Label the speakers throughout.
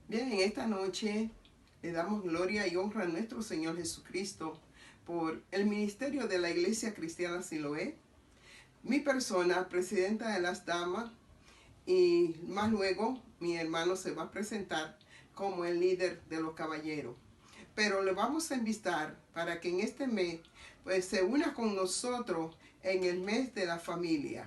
Speaker 1: Bien, en esta noche le damos gloria y honra a nuestro Señor Jesucristo por el ministerio de la Iglesia Cristiana Siloé, mi persona, presidenta de las damas, y más luego mi hermano se va a presentar como el líder de los caballeros. Pero le vamos a invitar para que en este mes pues, se una con nosotros en el mes de la familia.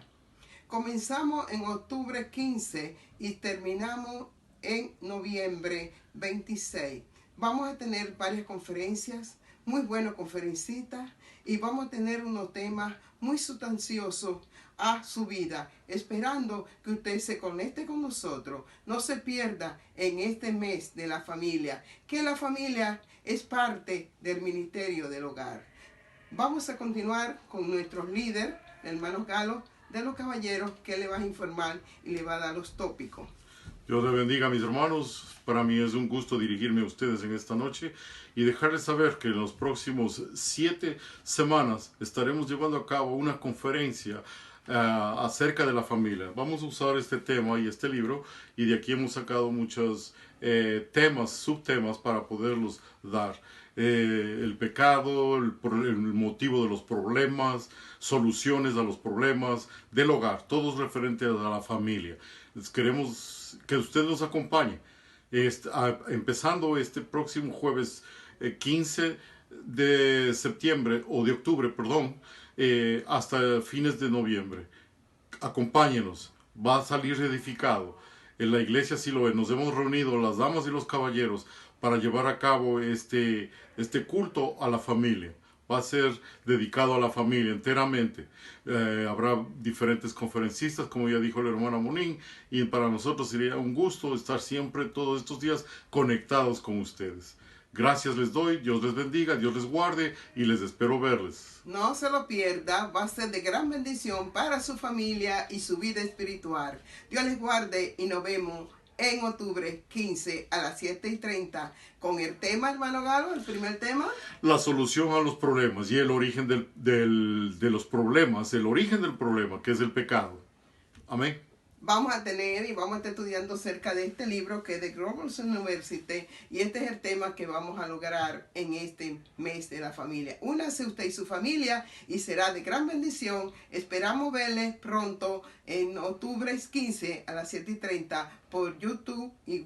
Speaker 1: Comenzamos en octubre 15 y terminamos en noviembre 26. Vamos a tener varias conferencias, muy buenos conferencistas, y vamos a tener unos temas muy sustanciosos a su vida, esperando que usted se conecte con nosotros, no se pierda en este mes de la familia, que la familia es parte del ministerio del hogar. Vamos a continuar con nuestros líderes, hermanos Galo, de los caballeros, que le va a informar y le va a dar los tópicos.
Speaker 2: Dios les bendiga, mis hermanos. Para mí es un gusto dirigirme a ustedes en esta noche y dejarles saber que en los próximos 7 semanas estaremos llevando a cabo una conferencia acerca de la familia. Vamos a usar este tema y este libro, y de aquí hemos sacado muchos temas, subtemas para poderlos dar. El pecado, el motivo de los problemas, soluciones a los problemas del hogar, todos referentes a la familia. Queremos que usted nos acompañe, empezando este próximo jueves 15 de septiembre, o de octubre, perdón, hasta fines de noviembre. Acompáñenos, va a salir edificado. En la iglesia Siloé nos hemos reunido las damas y los caballeros para llevar a cabo este culto a la familia. Va a ser dedicado a la familia enteramente. Habrá diferentes conferencistas, como ya dijo la hermana Monín, y para nosotros sería un gusto estar siempre todos estos días conectados con ustedes. Gracias les doy, Dios les bendiga, Dios les guarde y les espero verles.
Speaker 1: No se lo pierda, va a ser de gran bendición para su familia y su vida espiritual. Dios les guarde y nos vemos en octubre 15 a las 7:30 con el tema, hermano Galo, el primer tema.
Speaker 2: La solución a los problemas y el origen de los problemas, el origen del problema, que es el pecado. Amén.
Speaker 1: Vamos a tener y vamos a estar estudiando acerca de este libro que es de Global University, y este es el tema que vamos a lograr en este mes de la familia. Únase usted y su familia y será de gran bendición. Esperamos verles pronto en octubre 15 a las 7:30 por YouTube y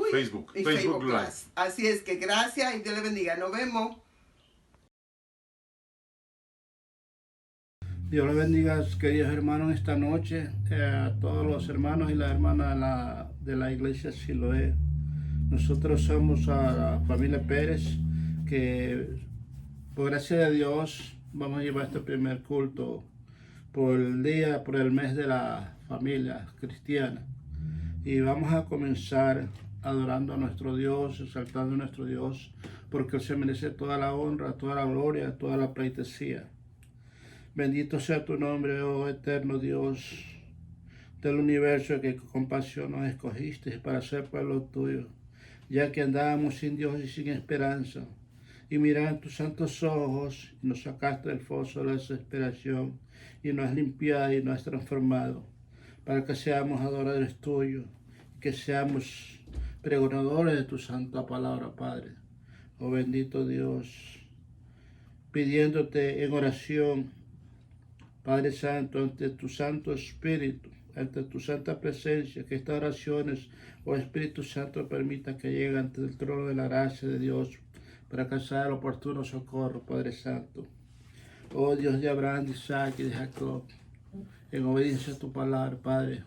Speaker 2: Facebook
Speaker 1: Live. Así es que gracias y Dios le bendiga. Nos vemos.
Speaker 3: Dios les bendiga, queridos hermanos, esta noche, a todos los hermanos y las hermanas de la iglesia Siloé. Nosotros somos a la familia Pérez, que por gracia de Dios vamos a llevar este primer culto por el mes de la familia cristiana. Y vamos a comenzar adorando a nuestro Dios, exaltando a nuestro Dios, porque Él se merece toda la honra, toda la gloria, toda la pleitesía. Bendito sea tu nombre, oh eterno Dios del universo, que con compasión nos escogiste para ser pueblo tuyo, ya que andábamos sin Dios y sin esperanza. Y miraste tus santos ojos y nos sacaste del foso de la desesperación y nos has limpiado y nos has transformado para que seamos adoradores tuyos, que seamos pregonadores de tu santa palabra, Padre. Oh bendito Dios, pidiéndote en oración, Padre Santo, ante tu Santo Espíritu, ante tu santa presencia, que estas oraciones, oh Espíritu Santo, permita que lleguen ante el trono de la gracia de Dios para alcanzar el oportuno socorro, Padre Santo. Oh Dios de Abraham, de Isaac y de Jacob, en obediencia a tu palabra, Padre,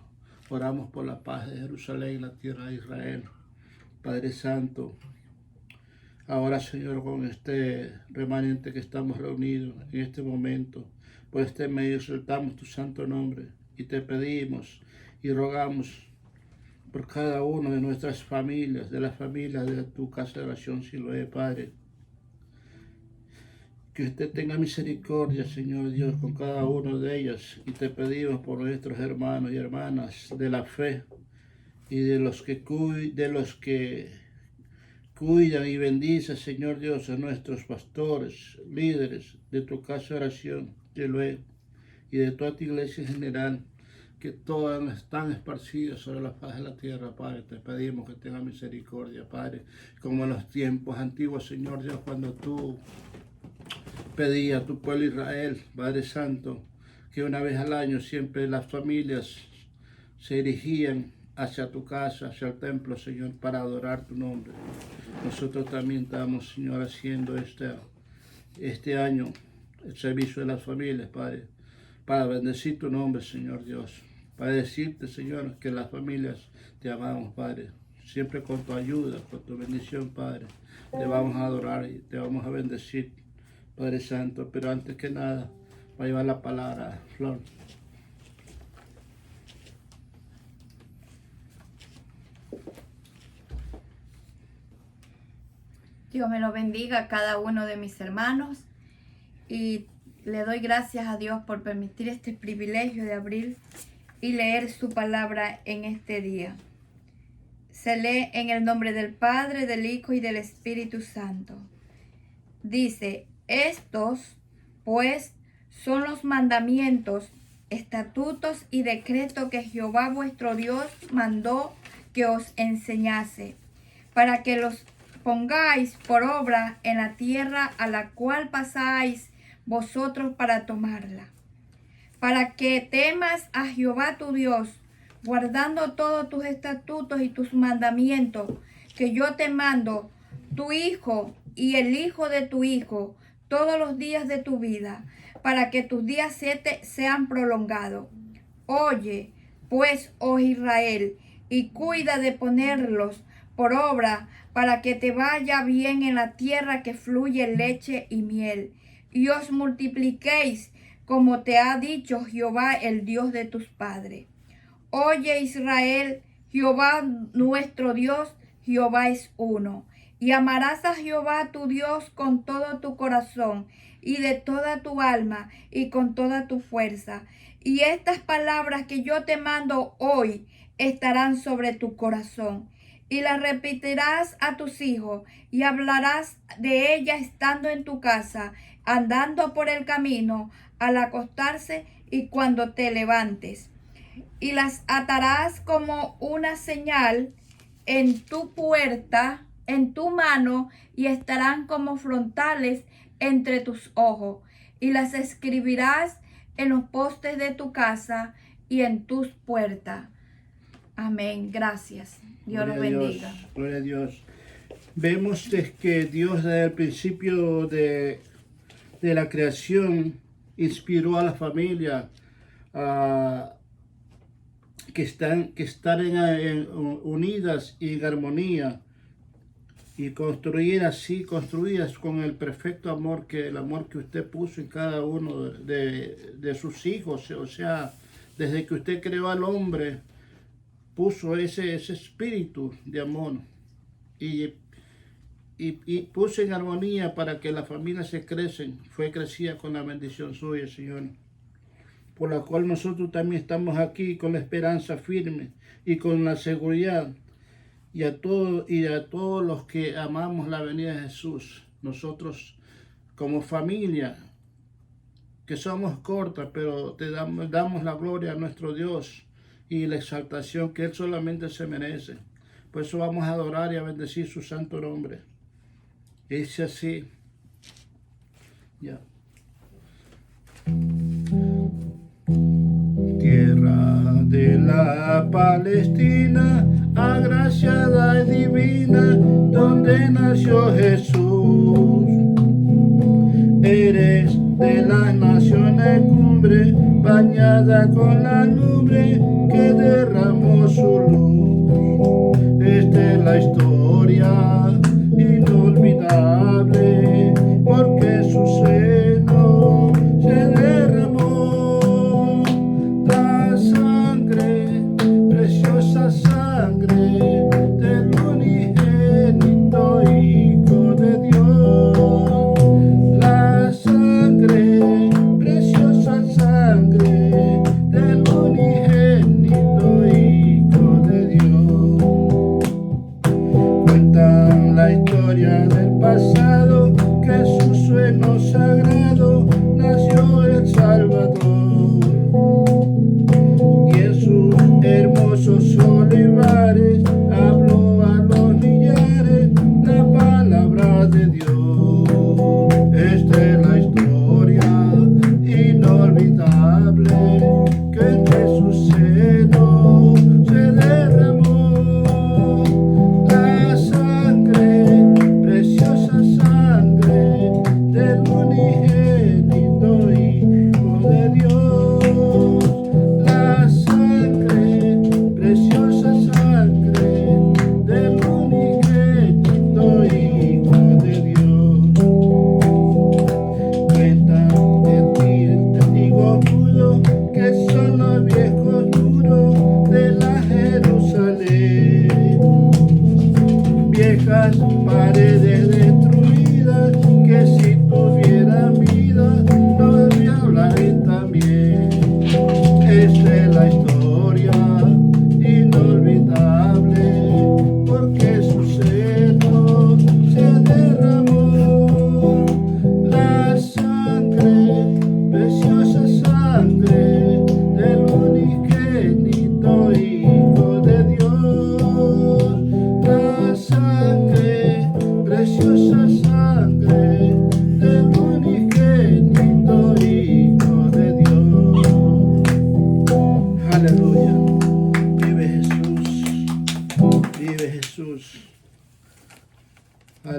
Speaker 3: oramos por la paz de Jerusalén y la tierra de Israel. Padre Santo, ahora, Señor, con este remanente que estamos reunidos en este momento, por este medio exaltamos tu santo nombre y te pedimos y rogamos por cada una de nuestras familias, de las familias de tu casa de oración Siloé, Padre. Que usted tenga misericordia, Señor Dios, con cada uno de ellas, y te pedimos por nuestros hermanos y hermanas de la fe y de los que cuidan y bendice, Señor Dios, a nuestros pastores, líderes de tu casa de oración, Siloé, y de toda tu iglesia en general, que todas están esparcidas sobre la faz de la tierra, Padre. Te pedimos que tengas misericordia, Padre, como en los tiempos antiguos, Señor Dios, cuando tú pedías a tu pueblo Israel, Padre Santo, que una vez al año siempre las familias se dirigían hacia tu casa, hacia el templo, Señor, para adorar tu nombre. Nosotros también estamos, Señor, haciendo este año el servicio de las familias, Padre, para bendecir tu nombre, Señor Dios, para decirte, Señor, que las familias te amamos, Padre, siempre con tu ayuda, con tu bendición, Padre, te vamos a adorar y te vamos a bendecir, Padre Santo. Pero antes que nada, va a llevar la palabra, Flor.
Speaker 4: Dios me lo bendiga a cada uno de mis hermanos y le doy gracias a Dios por permitir este privilegio de abrir y leer su palabra en este día. Se lee en el nombre del Padre, del Hijo y del Espíritu Santo. Dice: estos, pues, son los mandamientos, estatutos y decretos que Jehová vuestro Dios mandó que os enseñase, para que los pongáis por obra en la tierra a la cual pasáis vosotros para tomarla, para que temas a Jehová tu Dios, guardando todos tus estatutos y tus mandamientos que yo te mando, tu hijo y el hijo de tu hijo, todos los días de tu vida, para que tus días sean prolongados. Oye, pues, oh Israel, y cuida de ponerlos por obra, para que te vaya bien en la tierra que fluye leche y miel, y os multipliquéis, como te ha dicho Jehová, el Dios de tus padres. Oye, Israel, Jehová nuestro Dios, Jehová es uno. Y amarás a Jehová tu Dios con todo tu corazón, y de toda tu alma, y con toda tu fuerza. Y estas palabras que yo te mando hoy estarán sobre tu corazón. Y las repetirás a tus hijos, y hablarás de ellas estando en tu casa, andando por el camino, al acostarse y cuando te levantes. Y las atarás como una señal en tu puerta, en tu mano, y estarán como frontales entre tus ojos. Y las escribirás en los postes de tu casa y en tus puertas. Amén. Gracias. Dios los bendiga.
Speaker 3: Gloria a Dios. Vemos que Dios desde el principio de la creación inspiró a la familia que están unidas y en armonía y construidas con el perfecto amor, el amor que usted puso en cada uno de sus hijos. O sea, desde que usted creó al hombre, puso ese espíritu de amor y puso en armonía para que las familias fue crecida con la bendición suya, Señor, por la cual nosotros también estamos aquí con la esperanza firme y con la seguridad, y a todos los que amamos la venida de Jesús. Nosotros como familia, que somos cortas, pero damos la gloria a nuestro Dios y la exaltación que Él solamente se merece. Por eso vamos a adorar y a bendecir su santo nombre. Dice así. Ya. Tierra de la Palestina, agraciada y divina, donde nació Jesús. Eres de las naciones cumbre, bañada con la nube que derramó su luz. Esta es la historia inolvidable, porque su seno se derramó la sangre, preciosa sangre del unigénito Hijo de Dios. La sangre, preciosa sangre del unigénito Hijo de Dios.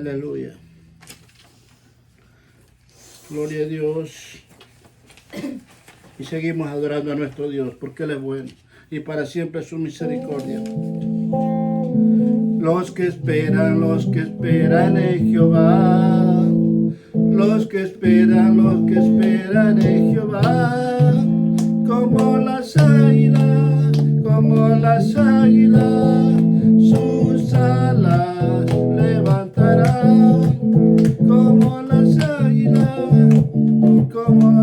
Speaker 3: Aleluya. Gloria a Dios. Y seguimos adorando a nuestro Dios porque Él es bueno y para siempre su misericordia. Los que esperan en Jehová. Los que esperan en Jehová. Como las águilas, sus alas levantarán. Como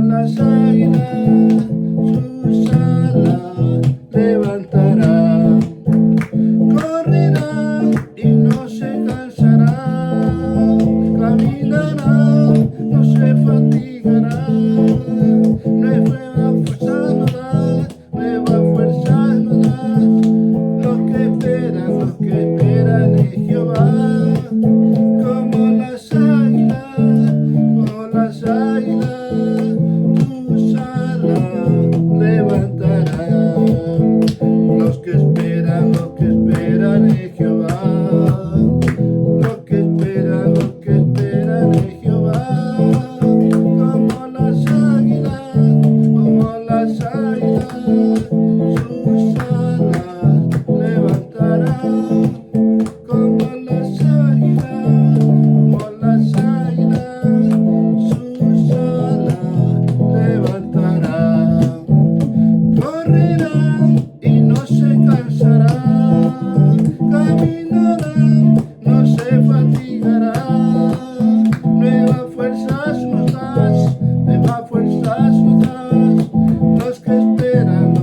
Speaker 3: las águilas, sus alas levantarán. Correrán y no se cansarán, caminarán, no se fatigarán. Nueva fuerza nos da, nueva fuerza nos da. Los que esperan en Jehová, como las águilas, tus alas levantarán. Los que esperan en Jehová, los que esperan en Jehová, como las águilas, sus alas levantarán. Como las águilas, sus alas levantarán. Correrán y no se cansarán, caminarán, no se fatigarán. Nuevas fuerzas nos das, nuevas fuerzas nos das. Los que esperan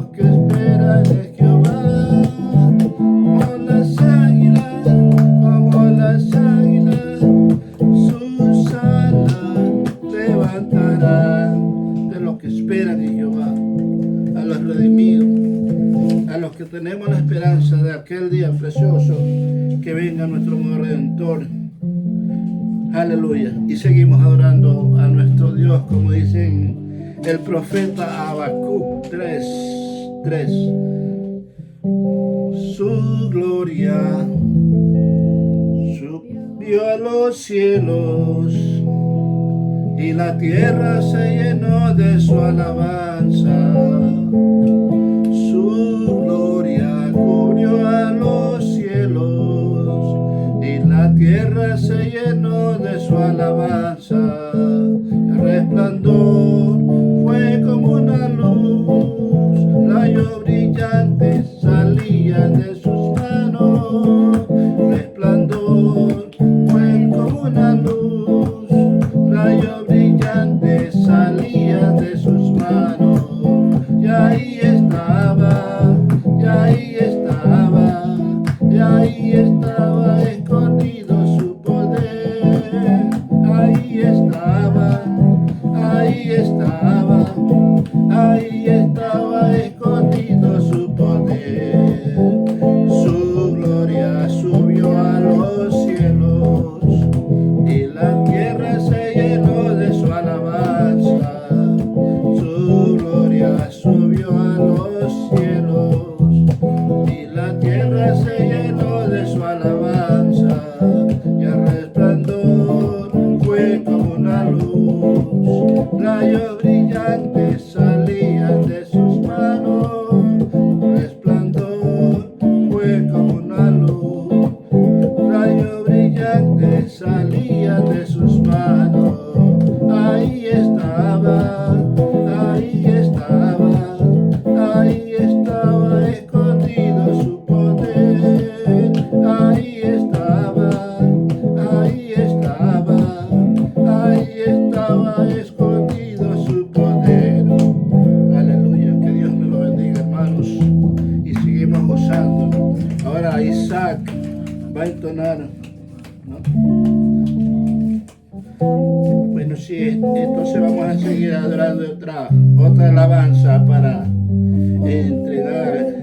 Speaker 3: en Jehová, como las águilas, sus alas levantarán. De los que esperan en Jehová, a los redimidos, a los que tenemos la esperanza de aquel día precioso que venga nuestro amado Redentor. Aleluya. Y seguimos adorando a nuestro Dios, como dicen el profeta Habacuc 3:3. Su gloria subió a los cielos y la tierra se llenó de su alabanza. Su gloria cubrió a los cielos y la tierra se llenó de su alabanza. El resplandor fue como una luz, rayos brillantes salían de sus manos. Resplandor fue como una luz, rayos brillantes salían de sus manos. Y ahí estaba, escondido su poder. Ahí estaba escondido su poder. Su gloria subió a los cielos y la tierra se llenó de su alabanza. Su gloria subió a los cielos y la tierra se llenó de su alabanza. Y el resplandor fue como una luz, rayos brillantes salían de sus manos. Resplandor fue como una luz, rayos brillantes salían de sus manos. Ahí estaba escondido su poder. Ahí estaba escondido su poder. Aleluya, que Dios me lo bendiga, hermanos, y seguimos gozando. Ahora Isaac va a entonar, ¿no? Bueno, sí, entonces vamos a seguir adorando otra alabanza para entregar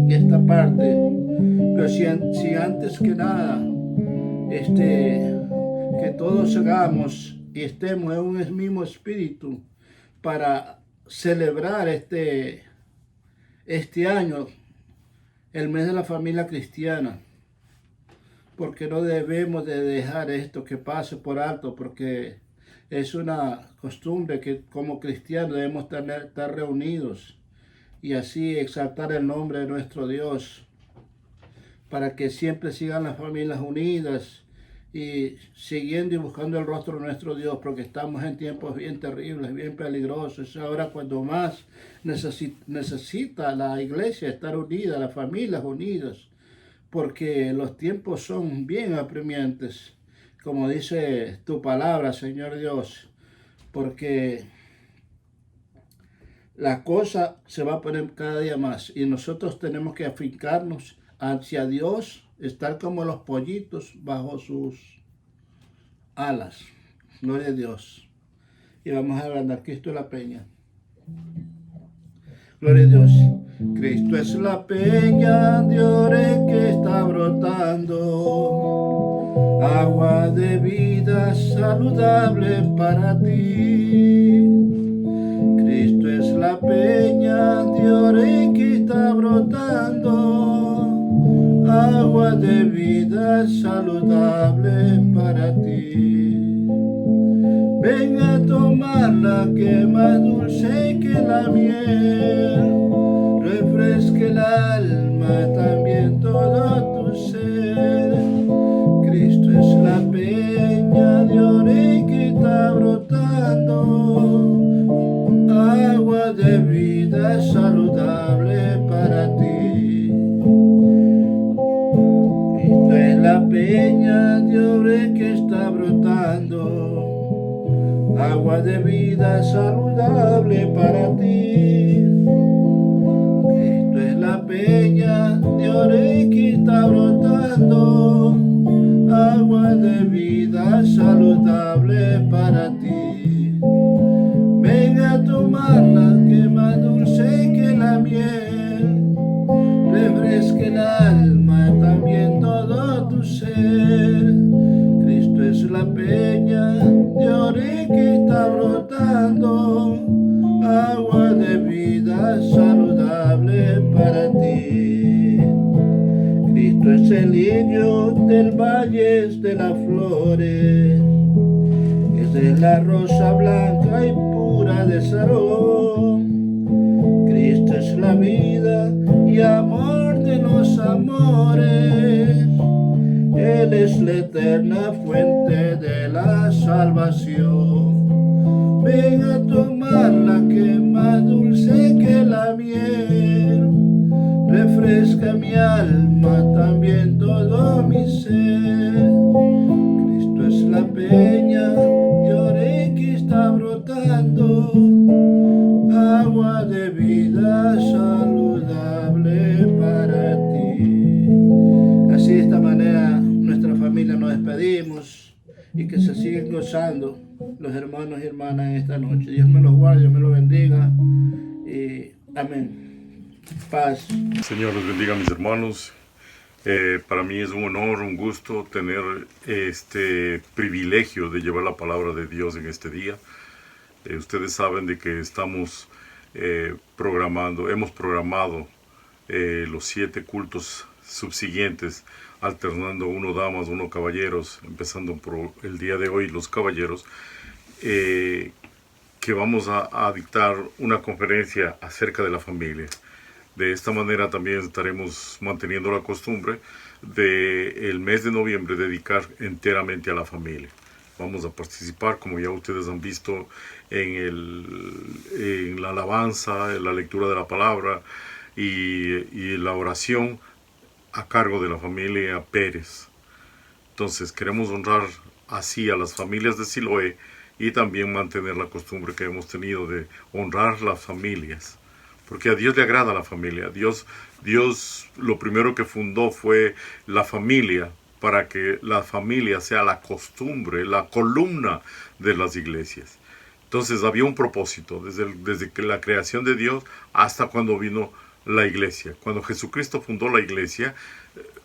Speaker 3: esta parte. Pero si antes que nada, que todos hagamos y estemos en un mismo espíritu para celebrar este año, el mes de la familia cristiana, porque no debemos de dejar esto que pase por alto, porque es una costumbre que como cristianos debemos estar reunidos y así exaltar el nombre de nuestro Dios, para que siempre sigan las familias unidas y siguiendo y buscando el rostro de nuestro Dios, porque estamos en tiempos bien terribles, bien peligrosos. Ahora cuando más necesita la iglesia estar unida, las familias unidas, porque los tiempos son bien apremiantes, como dice tu palabra, Señor Dios, porque la cosa se va a poner cada día más y nosotros tenemos que afincarnos hacia Dios, estar como los pollitos bajo sus alas. Gloria a Dios. Y vamos a agrandar Cristo es la peña. Gloria a Dios. Cristo es la peña de ore que está brotando, agua de vida saludable para ti. Cristo es la peña de ore que está brotando, agua de vida saludable para ti. Ven a tomarla que es más dulce que la miel, refresque el alma, también todo tu ser. Cristo es la peña de ore que está brotando, agua de vida saludable para ti. Cristo es la peña de ore que está brotando, agua de vida saludable para ti. Cristo es la peña de ore que está brotando, agua de vida saludable para ti. Ven a tomarla que es más dulce que la miel, refresque el alma, también todo tu ser. Cristo es la peña de ore que está brotando, agua de vida saludable para ti. Cristo es el lirio del valle de las flores, es la rosa blanca y pura de Sarón. Cristo es la vida y amor de los amores, Él es la eterna fuente de la salvación. Ven a tomarla que es más dulce que la miel, refresca mi alma, también todo mi ser. Cristo es la peña de ore que está brotando, agua de vida saludable para ti. Así de esta manera nuestra familia nos despedimos y que se siguen gozando los hermanos y hermanas en esta noche. Dios me los guarde, Dios me los bendiga y amén. Paz.
Speaker 2: Señor les bendiga a mis hermanos. Para mí es un honor, un gusto tener este privilegio de llevar la palabra de Dios en este día. Ustedes saben de que estamos hemos programado los 7 cultos subsiguientes, alternando uno damas, uno caballeros, empezando por el día de hoy los caballeros, que vamos a dictar una conferencia acerca de la familia. De esta manera también estaremos manteniendo la costumbre de el mes de noviembre dedicar enteramente a la familia. Vamos a participar, como ya ustedes han visto, en la alabanza, en la lectura de la palabra y la oración a cargo de la familia Pérez. Entonces queremos honrar así a las familias de Siloé y también mantener la costumbre que hemos tenido de honrar las familias, porque a Dios le agrada la familia. Dios lo primero que fundó fue la familia, para que la familia sea la costumbre, la columna de las iglesias. Entonces había un propósito desde que la creación de Dios hasta cuando vino la iglesia. Cuando Jesucristo fundó la iglesia,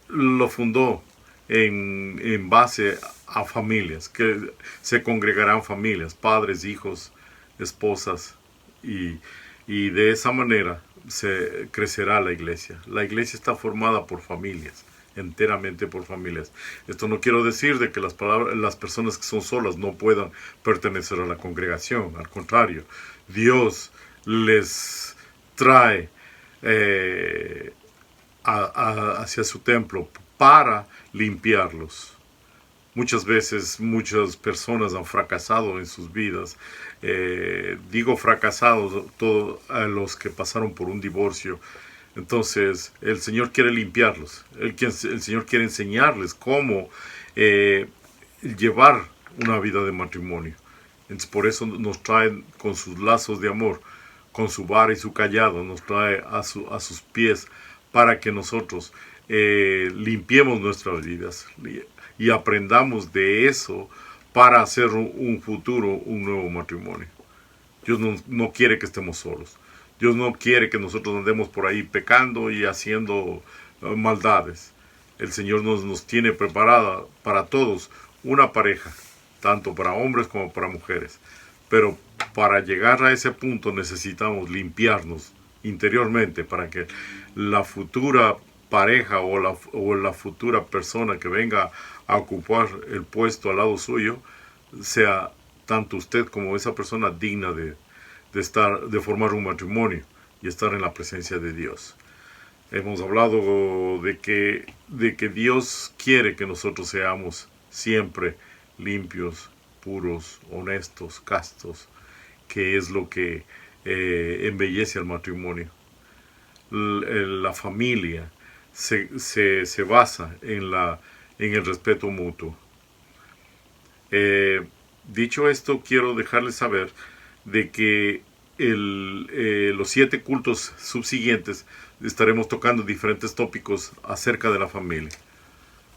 Speaker 2: lo fundó en base a familias, que se congregarán familias, padres, hijos, esposas, y de esa manera se crecerá la iglesia. La iglesia está formada por familias. enteramente por familias. Esto no quiero decir de que las personas que son solas no puedan pertenecer a la congregación. Al contrario, Dios les trae hacia su templo para limpiarlos. Muchas veces muchas personas han fracasado en sus vidas. Digo fracasados todos a los que pasaron por un divorcio. Entonces el Señor quiere limpiarlos. El Señor quiere enseñarles cómo llevar una vida de matrimonio. Entonces, por eso nos trae con sus lazos de amor, con su vara y su callado, nos trae a sus pies para que nosotros limpiemos nuestras vidas y aprendamos de eso para hacer un futuro, un nuevo matrimonio. Dios no quiere que estemos solos. Dios no quiere que nosotros andemos por ahí pecando y haciendo maldades. El Señor nos tiene preparada para todos una pareja, tanto para hombres como para mujeres. Pero para llegar a ese punto necesitamos limpiarnos interiormente para que la futura pareja o la futura persona que venga a ocupar el puesto al lado suyo sea tanto usted como esa persona digna de formar un matrimonio y estar en la presencia de Dios. Hemos hablado de que Dios quiere que nosotros seamos siempre limpios, puros, honestos, castos, que es lo que embellece al matrimonio. La familia se basa en el respeto mutuo. Dicho esto, quiero dejarles saber de que los 7 cultos subsiguientes estaremos tocando diferentes tópicos acerca de la familia.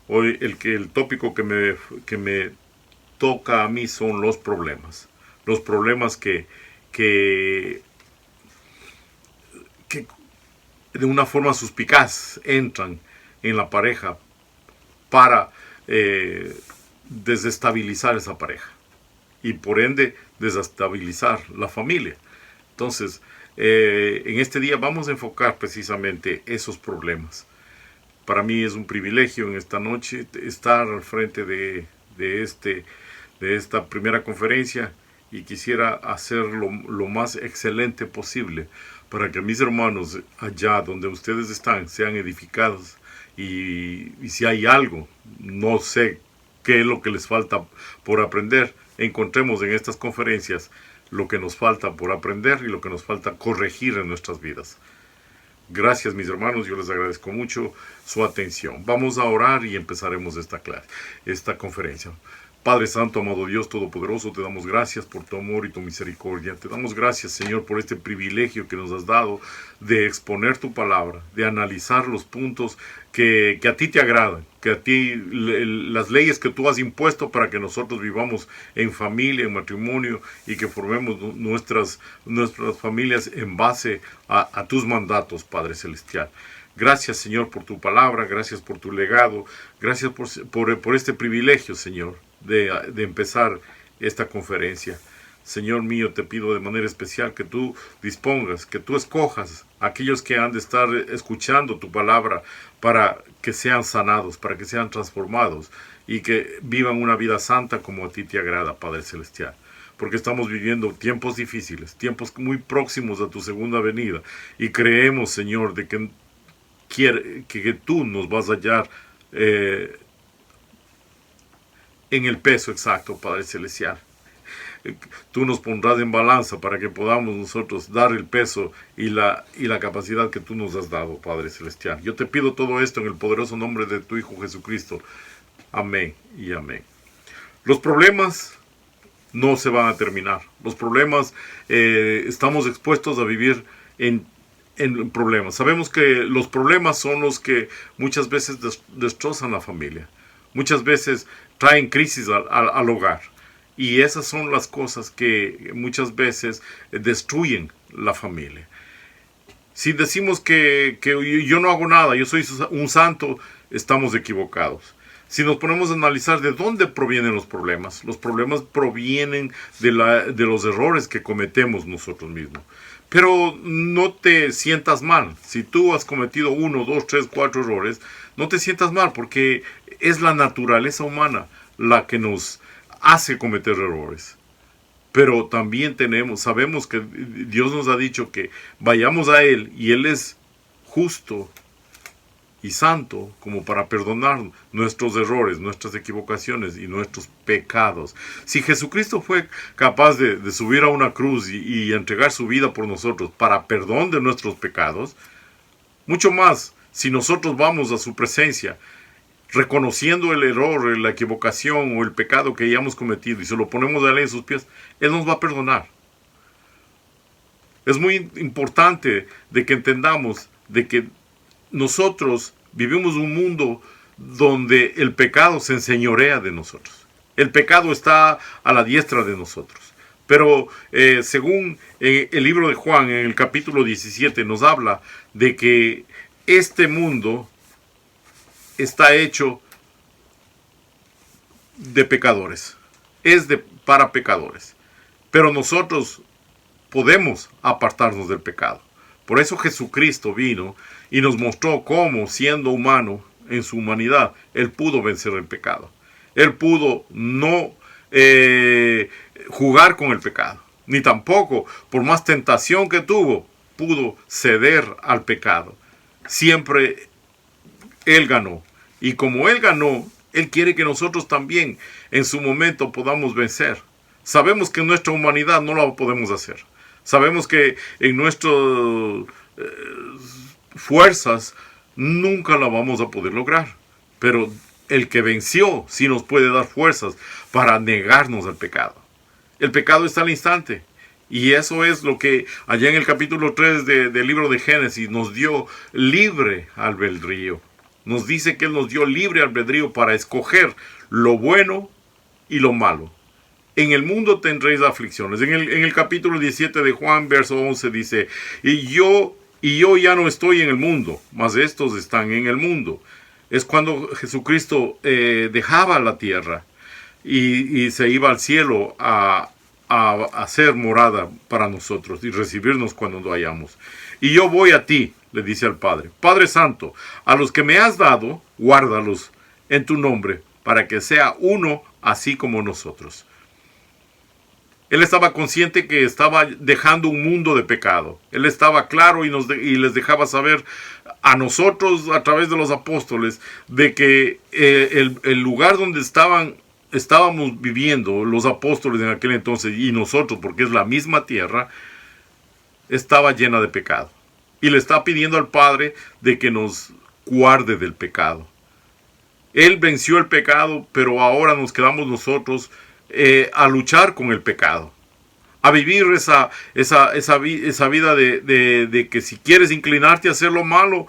Speaker 2: Hoy el tópico que me toca a mí son los problemas. Los problemas que de una forma suspicaz entran en la pareja para desestabilizar esa pareja y por ende desestabilizar la familia. Entonces, en este día vamos a enfocar precisamente esos problemas. Para mí es un privilegio en esta noche estar al frente de esta primera conferencia y quisiera hacerlo lo más excelente posible para que mis hermanos allá donde ustedes están sean edificados y si hay algo, no sé qué es lo que les falta por aprender, encontremos en estas conferencias lo que nos falta por aprender y lo que nos falta corregir en nuestras vidas. Gracias mis hermanos, yo les agradezco mucho su atención. Vamos a orar y empezaremos esta conferencia. Padre Santo, amado Dios Todopoderoso, te damos gracias por tu amor y tu misericordia. Te damos gracias, Señor, por este privilegio que nos has dado de exponer tu palabra, de analizar los puntos que a ti te agradan, que a ti las leyes que tú has impuesto para que nosotros vivamos en familia, en matrimonio y que formemos nuestras familias en base a tus mandatos, Padre Celestial. Gracias, Señor, por tu palabra, gracias por tu legado, gracias por este privilegio, Señor, de empezar esta conferencia. Señor mío, te pido de manera especial que tú dispongas, que tú escojas a aquellos que han de estar escuchando tu palabra para que sean sanados, para que sean transformados y que vivan una vida santa como a ti te agrada, Padre Celestial. Porque estamos viviendo tiempos difíciles, tiempos muy próximos a tu segunda venida y creemos, Señor, de que tú nos vas a hallar en el peso exacto, Padre Celestial. Tú nos pondrás en balanza para que podamos nosotros dar el peso y la capacidad que tú nos has dado, Padre Celestial. Yo te pido todo esto en el poderoso nombre de tu Hijo Jesucristo. Amén y amén. Los problemas no se van a terminar. Los problemas, estamos expuestos a vivir en problemas. Sabemos que los problemas son los que muchas veces destrozan la familia. Muchas veces traen crisis al hogar. Y esas son las cosas que muchas veces destruyen la familia. Si decimos que yo no hago nada, yo soy un santo, estamos equivocados. Si nos ponemos a analizar de dónde provienen los problemas provienen de los errores que cometemos nosotros mismos. Pero no te sientas mal. Si tú has cometido 1, 2, 3, 4 errores, no te sientas mal, porque es la naturaleza humana la que nos hace cometer errores. Pero también sabemos que Dios nos ha dicho que vayamos a Él, y Él es justo y santo como para perdonar nuestros errores, nuestras equivocaciones y nuestros pecados. Si Jesucristo fue capaz de subir a una cruz y entregar su vida por nosotros para perdón de nuestros pecados, mucho más si nosotros vamos a su presencia reconociendo el error, la equivocación o el pecado que hayamos cometido y se lo ponemos a Él en sus pies, Él nos va a perdonar. Es muy importante de que entendamos de que nosotros vivimos un mundo donde el pecado se enseñorea de nosotros. El pecado está a la diestra de nosotros. Pero según el libro de Juan, en el capítulo 17, nos habla de que este mundo está hecho de pecadores. Para pecadores. Pero nosotros podemos apartarnos del pecado. Por eso Jesucristo vino y nos mostró cómo, siendo humano en su humanidad, Él pudo vencer el pecado. Él pudo no jugar con el pecado, ni tampoco, por más tentación que tuvo, pudo ceder al pecado. Siempre Él ganó. Y como Él ganó, Él quiere que nosotros también en su momento podamos vencer. Sabemos que en nuestra humanidad no lo podemos hacer. Sabemos que en nuestras fuerzas nunca la vamos a poder lograr. Pero el que venció sí nos puede dar fuerzas para negarnos al pecado. El pecado está al instante. Y eso es lo que allá en el capítulo 3 del libro de Génesis nos dio libre albedrío. Nos dice que Él nos dio libre albedrío para escoger lo bueno y lo malo. En el mundo tendréis aflicciones. En el capítulo 17 de Juan, verso 11, dice, y yo ya no estoy en el mundo, mas estos están en el mundo. Es cuando Jesucristo dejaba la tierra y se iba al cielo a hacer morada para nosotros y recibirnos cuando lo vayamos. Y yo voy a ti, le dice al Padre. Padre Santo, a los que me has dado, guárdalos en tu nombre, para que sea uno así como nosotros. Él estaba consciente que estaba dejando un mundo de pecado. Él estaba claro y les dejaba saber a nosotros, a través de los apóstoles, de que el lugar donde estábamos viviendo, los apóstoles en aquel entonces, y nosotros, porque es la misma tierra, estaba llena de pecado. Y le está pidiendo al Padre de que nos guarde del pecado. Él venció el pecado, pero ahora nos quedamos nosotros a luchar con el pecado, a vivir esa vida de que si quieres inclinarte a hacer lo malo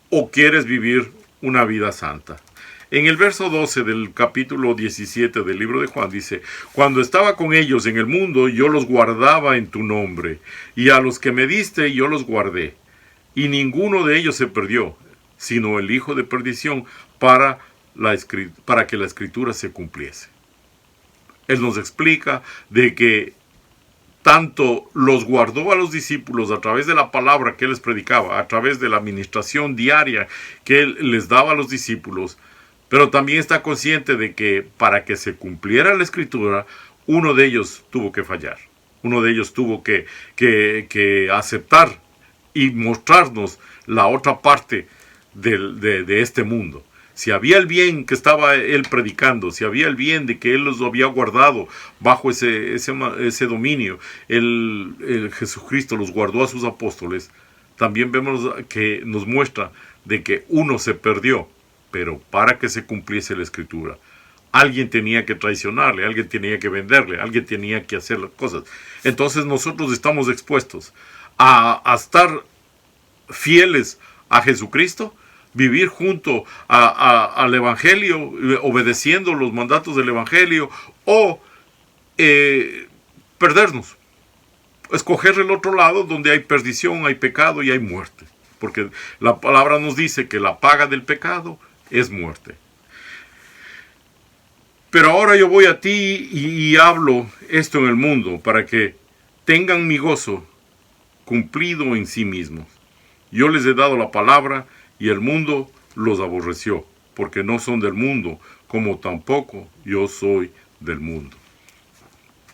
Speaker 2: o quieres vivir una vida santa. En el verso 12 del capítulo 17 del libro de Juan dice, cuando estaba con ellos en el mundo, yo los guardaba en tu nombre, y a los que me diste yo los guardé, y ninguno de ellos se perdió, sino el hijo de perdición, para que la escritura se cumpliese. Él nos explica de que tanto los guardó a los discípulos a través de la palabra que Él les predicaba, a través de la administración diaria que Él les daba a los discípulos, pero también está consciente de que para que se cumpliera la escritura, uno de ellos tuvo que fallar. Uno de ellos tuvo que aceptar y mostrarnos la otra parte de este mundo. Si había el bien que estaba Él predicando, si había el bien de que Él los había guardado bajo ese dominio, el Jesucristo los guardó a sus apóstoles, también vemos que nos muestra de que uno se perdió, pero para que se cumpliese la escritura, alguien tenía que traicionarle, alguien tenía que venderle, alguien tenía que hacer las cosas. Entonces nosotros estamos expuestos a estar fieles a Jesucristo, vivir junto al Evangelio, obedeciendo los mandatos del Evangelio, o perdernos, escoger el otro lado donde hay perdición, hay pecado y hay muerte, porque la palabra nos dice que la paga del pecado es muerte. Pero ahora yo voy a ti y hablo esto en el mundo para que tengan mi gozo cumplido en sí mismos. Yo les he dado la palabra y el mundo los aborreció, porque no son del mundo, como tampoco yo soy del mundo.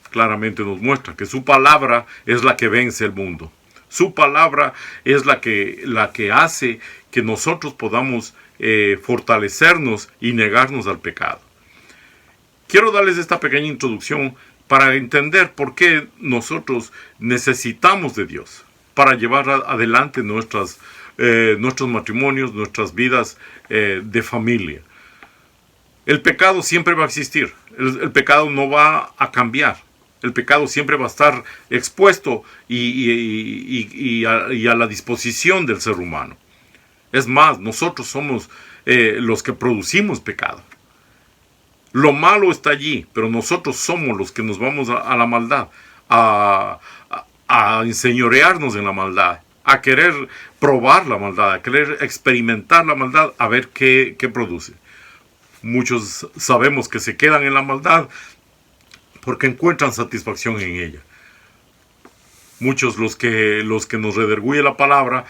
Speaker 2: Claramente nos muestra que su palabra es la que vence el mundo. Su palabra es la que hace que nosotros podamos fortalecernos y negarnos al pecado. Quiero darles esta pequeña introducción para entender por qué nosotros necesitamos de Dios para llevar adelante nuestros matrimonios, nuestras vidas de familia. El pecado siempre va a existir. El pecado no va a cambiar. El pecado siempre va a estar expuesto y a la disposición del ser humano. Es más, nosotros somos los que producimos pecado. Lo malo está allí, pero nosotros somos los que nos vamos a la maldad, a enseñorearnos en la maldad, a querer probar la maldad, a querer experimentar la maldad, a ver qué produce. Muchos sabemos que se quedan en la maldad porque encuentran satisfacción en ella. Muchos, los que nos redarguye la palabra,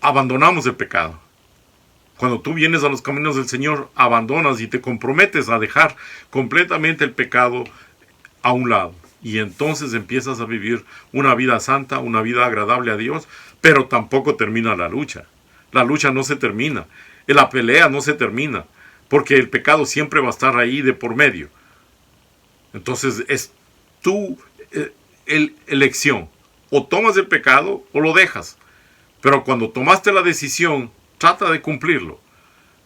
Speaker 2: abandonamos el pecado. Cuando tú vienes a los caminos del Señor, abandonas y te comprometes a dejar completamente el pecado a un lado. Y entonces empiezas a vivir una vida santa, una vida agradable a Dios, pero tampoco termina la lucha. La lucha no se termina. La pelea no se termina, porque el pecado siempre va a estar ahí de por medio. Entonces es tu elección. O tomas el pecado o lo dejas. Pero cuando tomaste la decisión, trata de cumplirlo.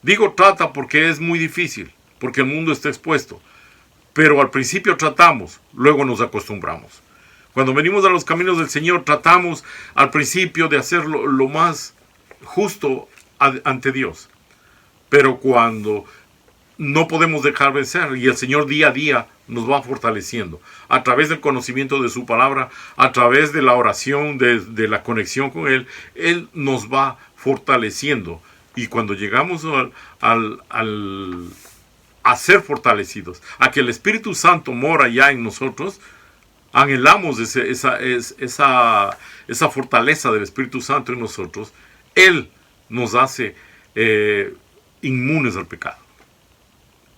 Speaker 2: Digo trata porque es muy difícil, porque el mundo está expuesto. Pero al principio tratamos, luego nos acostumbramos. Cuando venimos a los caminos del Señor, tratamos al principio de hacer lo más justo ante Dios. Pero cuando no podemos dejar vencer y el Señor día a día nos va fortaleciendo a través del conocimiento de su palabra, a través de la oración, de la conexión con Él, Él nos va fortaleciendo. Y cuando llegamos a ser fortalecidos, a que el Espíritu Santo mora ya en nosotros, anhelamos esa fortaleza del Espíritu Santo en nosotros. Él nos hace inmunes al pecado.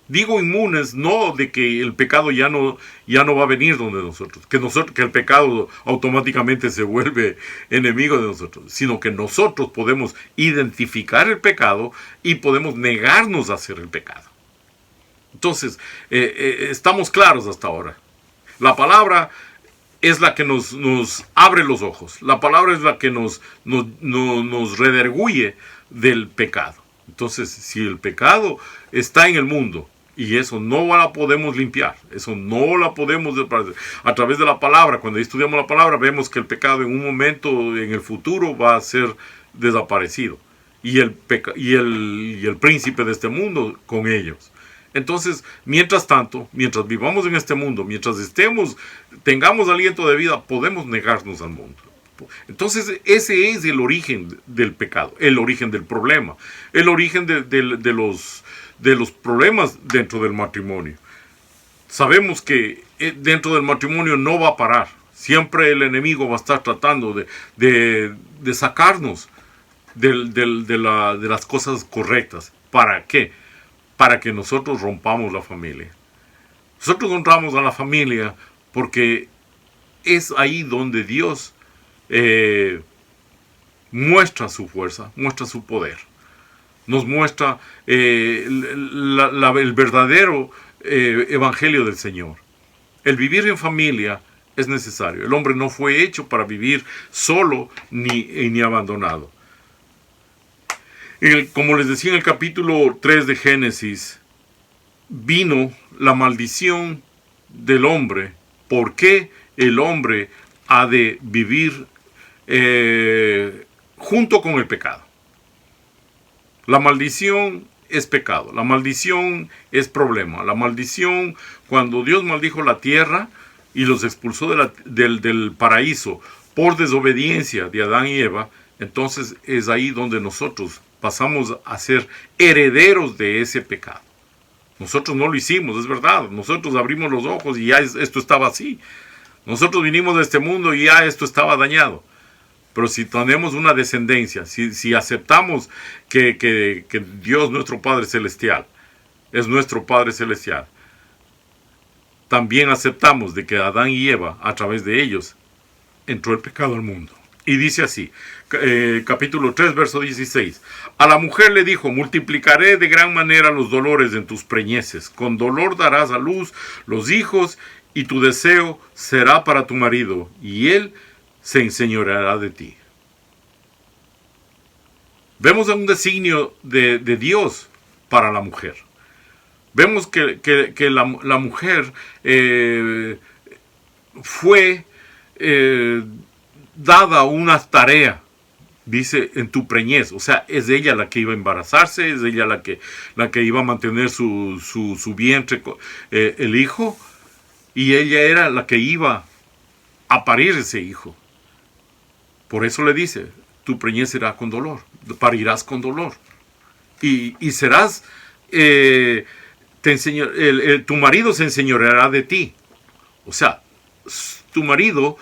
Speaker 2: Digo inmunes, no de que el pecado ya no va a venir donde nosotros, que el pecado automáticamente se vuelve enemigo de nosotros, sino que nosotros podemos identificar el pecado y podemos negarnos a hacer el pecado. Entonces, estamos claros hasta ahora. La palabra es la que nos abre los ojos. La palabra es la que nos redarguye del pecado. Entonces, si el pecado está en el mundo, y eso no la podemos limpiar, eso no la podemos a través de la palabra. Cuando estudiamos la palabra vemos que el pecado en un momento, en el futuro, va a ser desaparecido. Y el príncipe de este mundo con ellos. Entonces, mientras tanto, mientras vivamos en este mundo, mientras tengamos aliento de vida, podemos negarnos al mundo. Entonces, ese es el origen del pecado, el origen del problema, el origen de los problemas dentro del matrimonio. Sabemos que dentro del matrimonio no va a parar. Siempre el enemigo va a estar tratando de sacarnos de las cosas correctas. ¿Para qué? Para que nosotros rompamos la familia. Nosotros rompamos a la familia porque es ahí donde Dios muestra su fuerza, muestra su poder. Nos muestra el verdadero evangelio del Señor. El vivir en familia es necesario. El hombre no fue hecho para vivir solo ni abandonado. Como les decía en el capítulo 3 de Génesis, vino la maldición del hombre. ¿Por qué el hombre ha de vivir junto con el pecado? La maldición es pecado, la maldición es problema. La maldición, cuando Dios maldijo la tierra y los expulsó del paraíso por desobediencia de Adán y Eva, entonces es ahí donde nosotros pasamos a ser herederos de ese pecado. Nosotros no lo hicimos, es verdad. Nosotros abrimos los ojos y ya esto estaba así. Nosotros vinimos de este mundo y ya esto estaba dañado. pero si tenemos una descendencia, si aceptamos que Dios, nuestro Padre Celestial, es nuestro Padre Celestial, también aceptamos de que Adán y Eva, a través de ellos, entró el pecado al mundo. Y dice así, capítulo 3, verso 16. A la mujer le dijo, multiplicaré de gran manera los dolores en tus preñeces. Con dolor darás a luz los hijos, y tu deseo será para tu marido, y él se enseñoreará de ti. Vemos un designio de Dios para la mujer. Vemos que la mujer fue dada una tarea, dice, en tu preñez. O sea, es ella la que iba a embarazarse, es ella la que iba a mantener su vientre, el hijo, y ella era la que iba a parir ese hijo. Por eso le dice, tu preñez será con dolor, parirás con dolor, y serás, tu marido se enseñoreará de ti. O sea, tu marido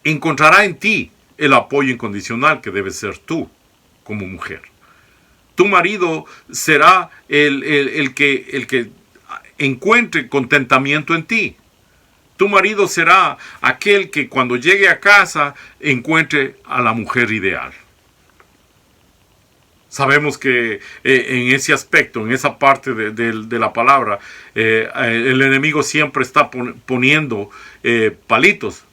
Speaker 2: encontrará en ti el apoyo incondicional que debes ser tú como mujer. Tu marido será el que encuentre contentamiento en ti. Tu marido será aquel que cuando llegue a casa encuentre a la mujer ideal. Sabemos que en ese aspecto, en esa parte de la palabra, el enemigo siempre está poniendo palitos.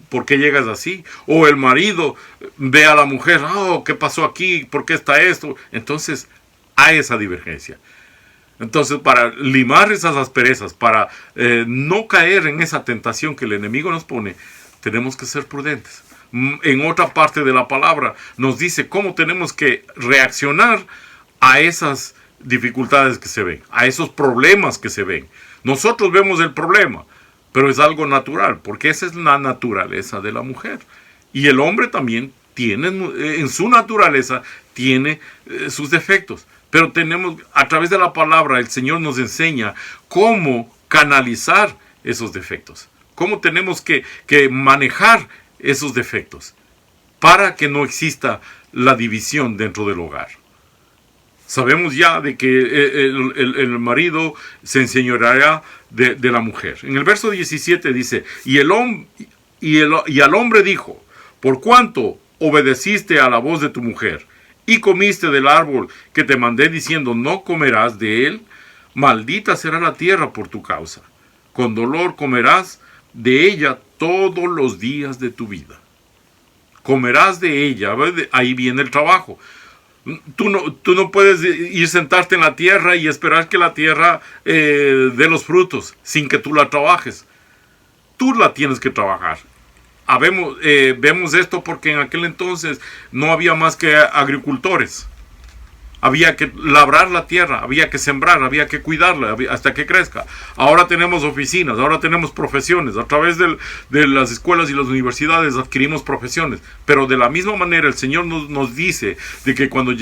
Speaker 2: ¿Por qué llegas así? O el marido ve a la mujer, oh, ¿qué pasó aquí? ¿Por qué está esto? Entonces hay esa divergencia. Entonces, para limar esas asperezas, para no caer en esa tentación que el enemigo nos pone, tenemos que ser prudentes. En otra parte de la palabra nos dice cómo tenemos que reaccionar a esas dificultades que se ven, a esos problemas que se ven. Nosotros vemos el problema, pero es algo natural, porque esa es la naturaleza de la mujer. Y el hombre también tiene, en su naturaleza, tiene sus defectos. Pero tenemos, a través de la palabra, el Señor nos enseña cómo canalizar esos defectos. Cómo tenemos que manejar esos defectos para que no exista la división dentro del hogar. Sabemos ya de que el marido se enseñoreará de la mujer. En el verso 17 dice, y al hombre dijo, por cuanto obedeciste a la voz de tu mujer, y comiste del árbol que te mandé diciendo, no comerás de él, maldita será la tierra por tu causa. Con dolor comerás de ella todos los días de tu vida. Comerás de ella, ahí viene el trabajo. Tú no puedes ir sentarte en la tierra y esperar que la tierra dé los frutos sin que tú la trabajes. Tú la tienes que trabajar. Vemos esto porque en aquel entonces no había más que agricultores. Había que labrar la tierra, había que sembrar, había que cuidarla hasta que crezca. Ahora tenemos oficinas, ahora tenemos profesiones. A través de las escuelas y las universidades adquirimos profesiones. Pero de la misma manera el Señor nos dice de que cuando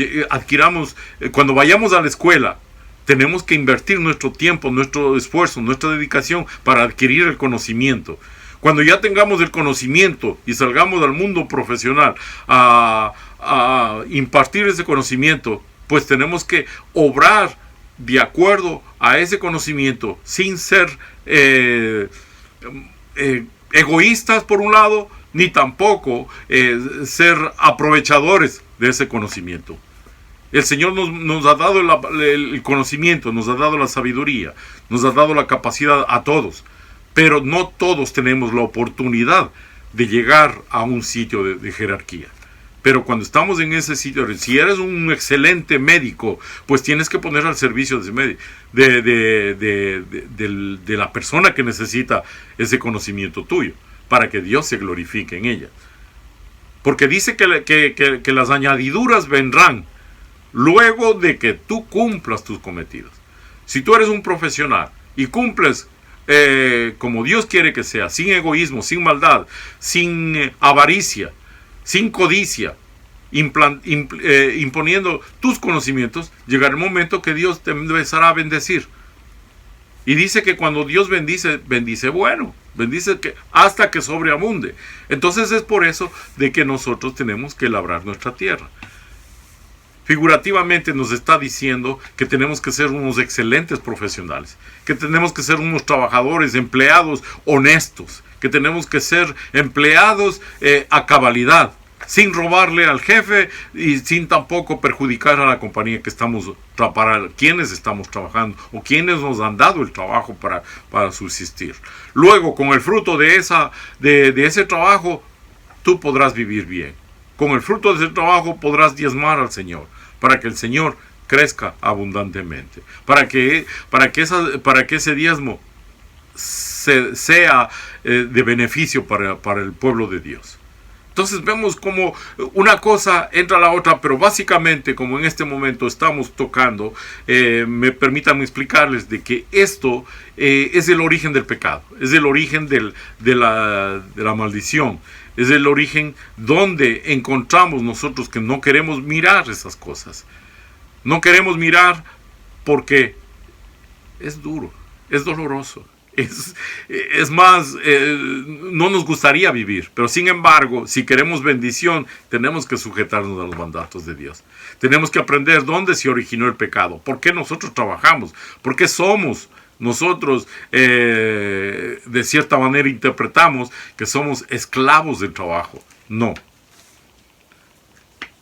Speaker 2: vayamos a la escuela, tenemos que invertir nuestro tiempo, nuestro esfuerzo, nuestra dedicación para adquirir el conocimiento. Cuando ya tengamos el conocimiento y salgamos al mundo profesional a impartir ese conocimiento, pues tenemos que obrar de acuerdo a ese conocimiento sin ser egoístas por un lado, ni tampoco ser aprovechadores de ese conocimiento. El Señor nos ha dado el conocimiento, nos ha dado la sabiduría, nos ha dado la capacidad a todos. Pero no todos tenemos la oportunidad de llegar a un sitio de jerarquía. Pero cuando estamos en ese sitio, si eres un excelente médico, pues tienes que poner al servicio de la persona que necesita ese conocimiento tuyo, para que Dios se glorifique en ella. Porque dice que las añadiduras vendrán luego de que tú cumplas tus cometidos. Si tú eres un profesional y cumples como Dios quiere que sea, sin egoísmo, sin maldad, sin avaricia, sin codicia, imponiendo tus conocimientos, llegará el momento que Dios te empezará a bendecir. Y dice que cuando Dios bendice, bendice bueno, bendice hasta que sobreabunde. Entonces es por eso de que nosotros tenemos que labrar nuestra tierra. Figurativamente nos está diciendo que tenemos que ser unos excelentes profesionales, que tenemos que ser unos trabajadores, empleados honestos, que tenemos que ser empleados a cabalidad, sin robarle al jefe y sin tampoco perjudicar a la compañía que estamos, para quienes estamos trabajando o quienes nos han dado el trabajo para subsistir. Luego, con el fruto de ese trabajo, tú podrás vivir bien. Con el fruto de ese trabajo podrás diezmar al Señor, para que el Señor crezca abundantemente, para que ese diezmo sea de beneficio para el pueblo de Dios. Entonces vemos como una cosa entra a la otra, pero básicamente, como en este momento estamos tocando, permítanme explicarles de que esto es el origen del pecado, es el origen de la maldición, es el origen donde encontramos nosotros que no queremos mirar esas cosas. No queremos mirar porque es duro, es doloroso. Es más, no nos gustaría vivir, pero sin embargo, si queremos bendición, tenemos que sujetarnos a los mandatos de Dios. Tenemos que aprender dónde se originó el pecado, por qué nosotros trabajamos, por qué somos nosotros, de cierta manera interpretamos que somos esclavos del trabajo. No.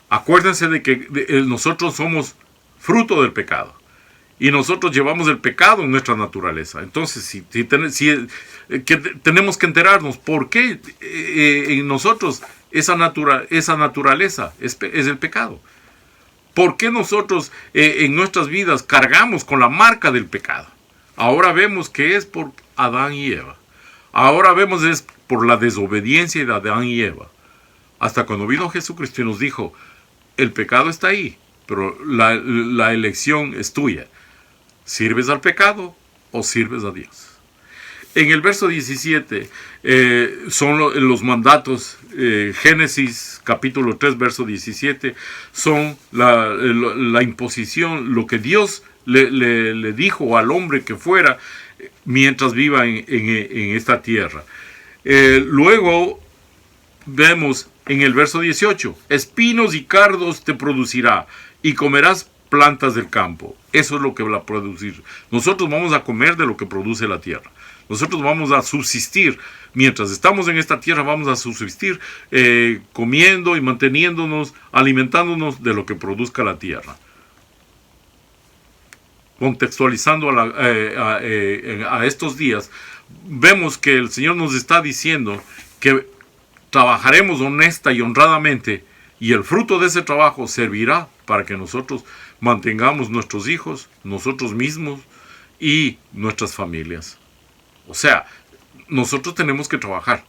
Speaker 2: Acuérdense de que nosotros somos fruto del pecado. Y nosotros llevamos el pecado en nuestra naturaleza. Entonces, tenemos que enterarnos por qué en nosotros esa naturaleza es el pecado. ¿Por qué nosotros en nuestras vidas cargamos con la marca del pecado? Ahora vemos que es por Adán y Eva. Ahora vemos es por la desobediencia de Adán y Eva. Hasta cuando vino Jesucristo y nos dijo, el pecado está ahí, pero la elección es tuya. ¿Sirves al pecado o sirves a Dios? En el verso 17 son los mandatos, Génesis capítulo 3, verso 17, son la imposición, lo que Dios le dijo al hombre que fuera mientras viva en esta tierra. Luego vemos en el verso 18, espinos y cardos te producirá y comerás plantas del campo. Eso es lo que va a producir. Nosotros vamos a comer de lo que produce la tierra. Nosotros vamos a subsistir. Mientras estamos en esta tierra vamos a subsistir comiendo y manteniéndonos, alimentándonos de lo que produzca la tierra. Contextualizando a estos días, vemos que el Señor nos está diciendo que trabajaremos honesta y honradamente y el fruto de ese trabajo servirá para que nosotros mantengamos nuestros hijos, nosotros mismos y nuestras familias. O sea, nosotros tenemos que trabajar.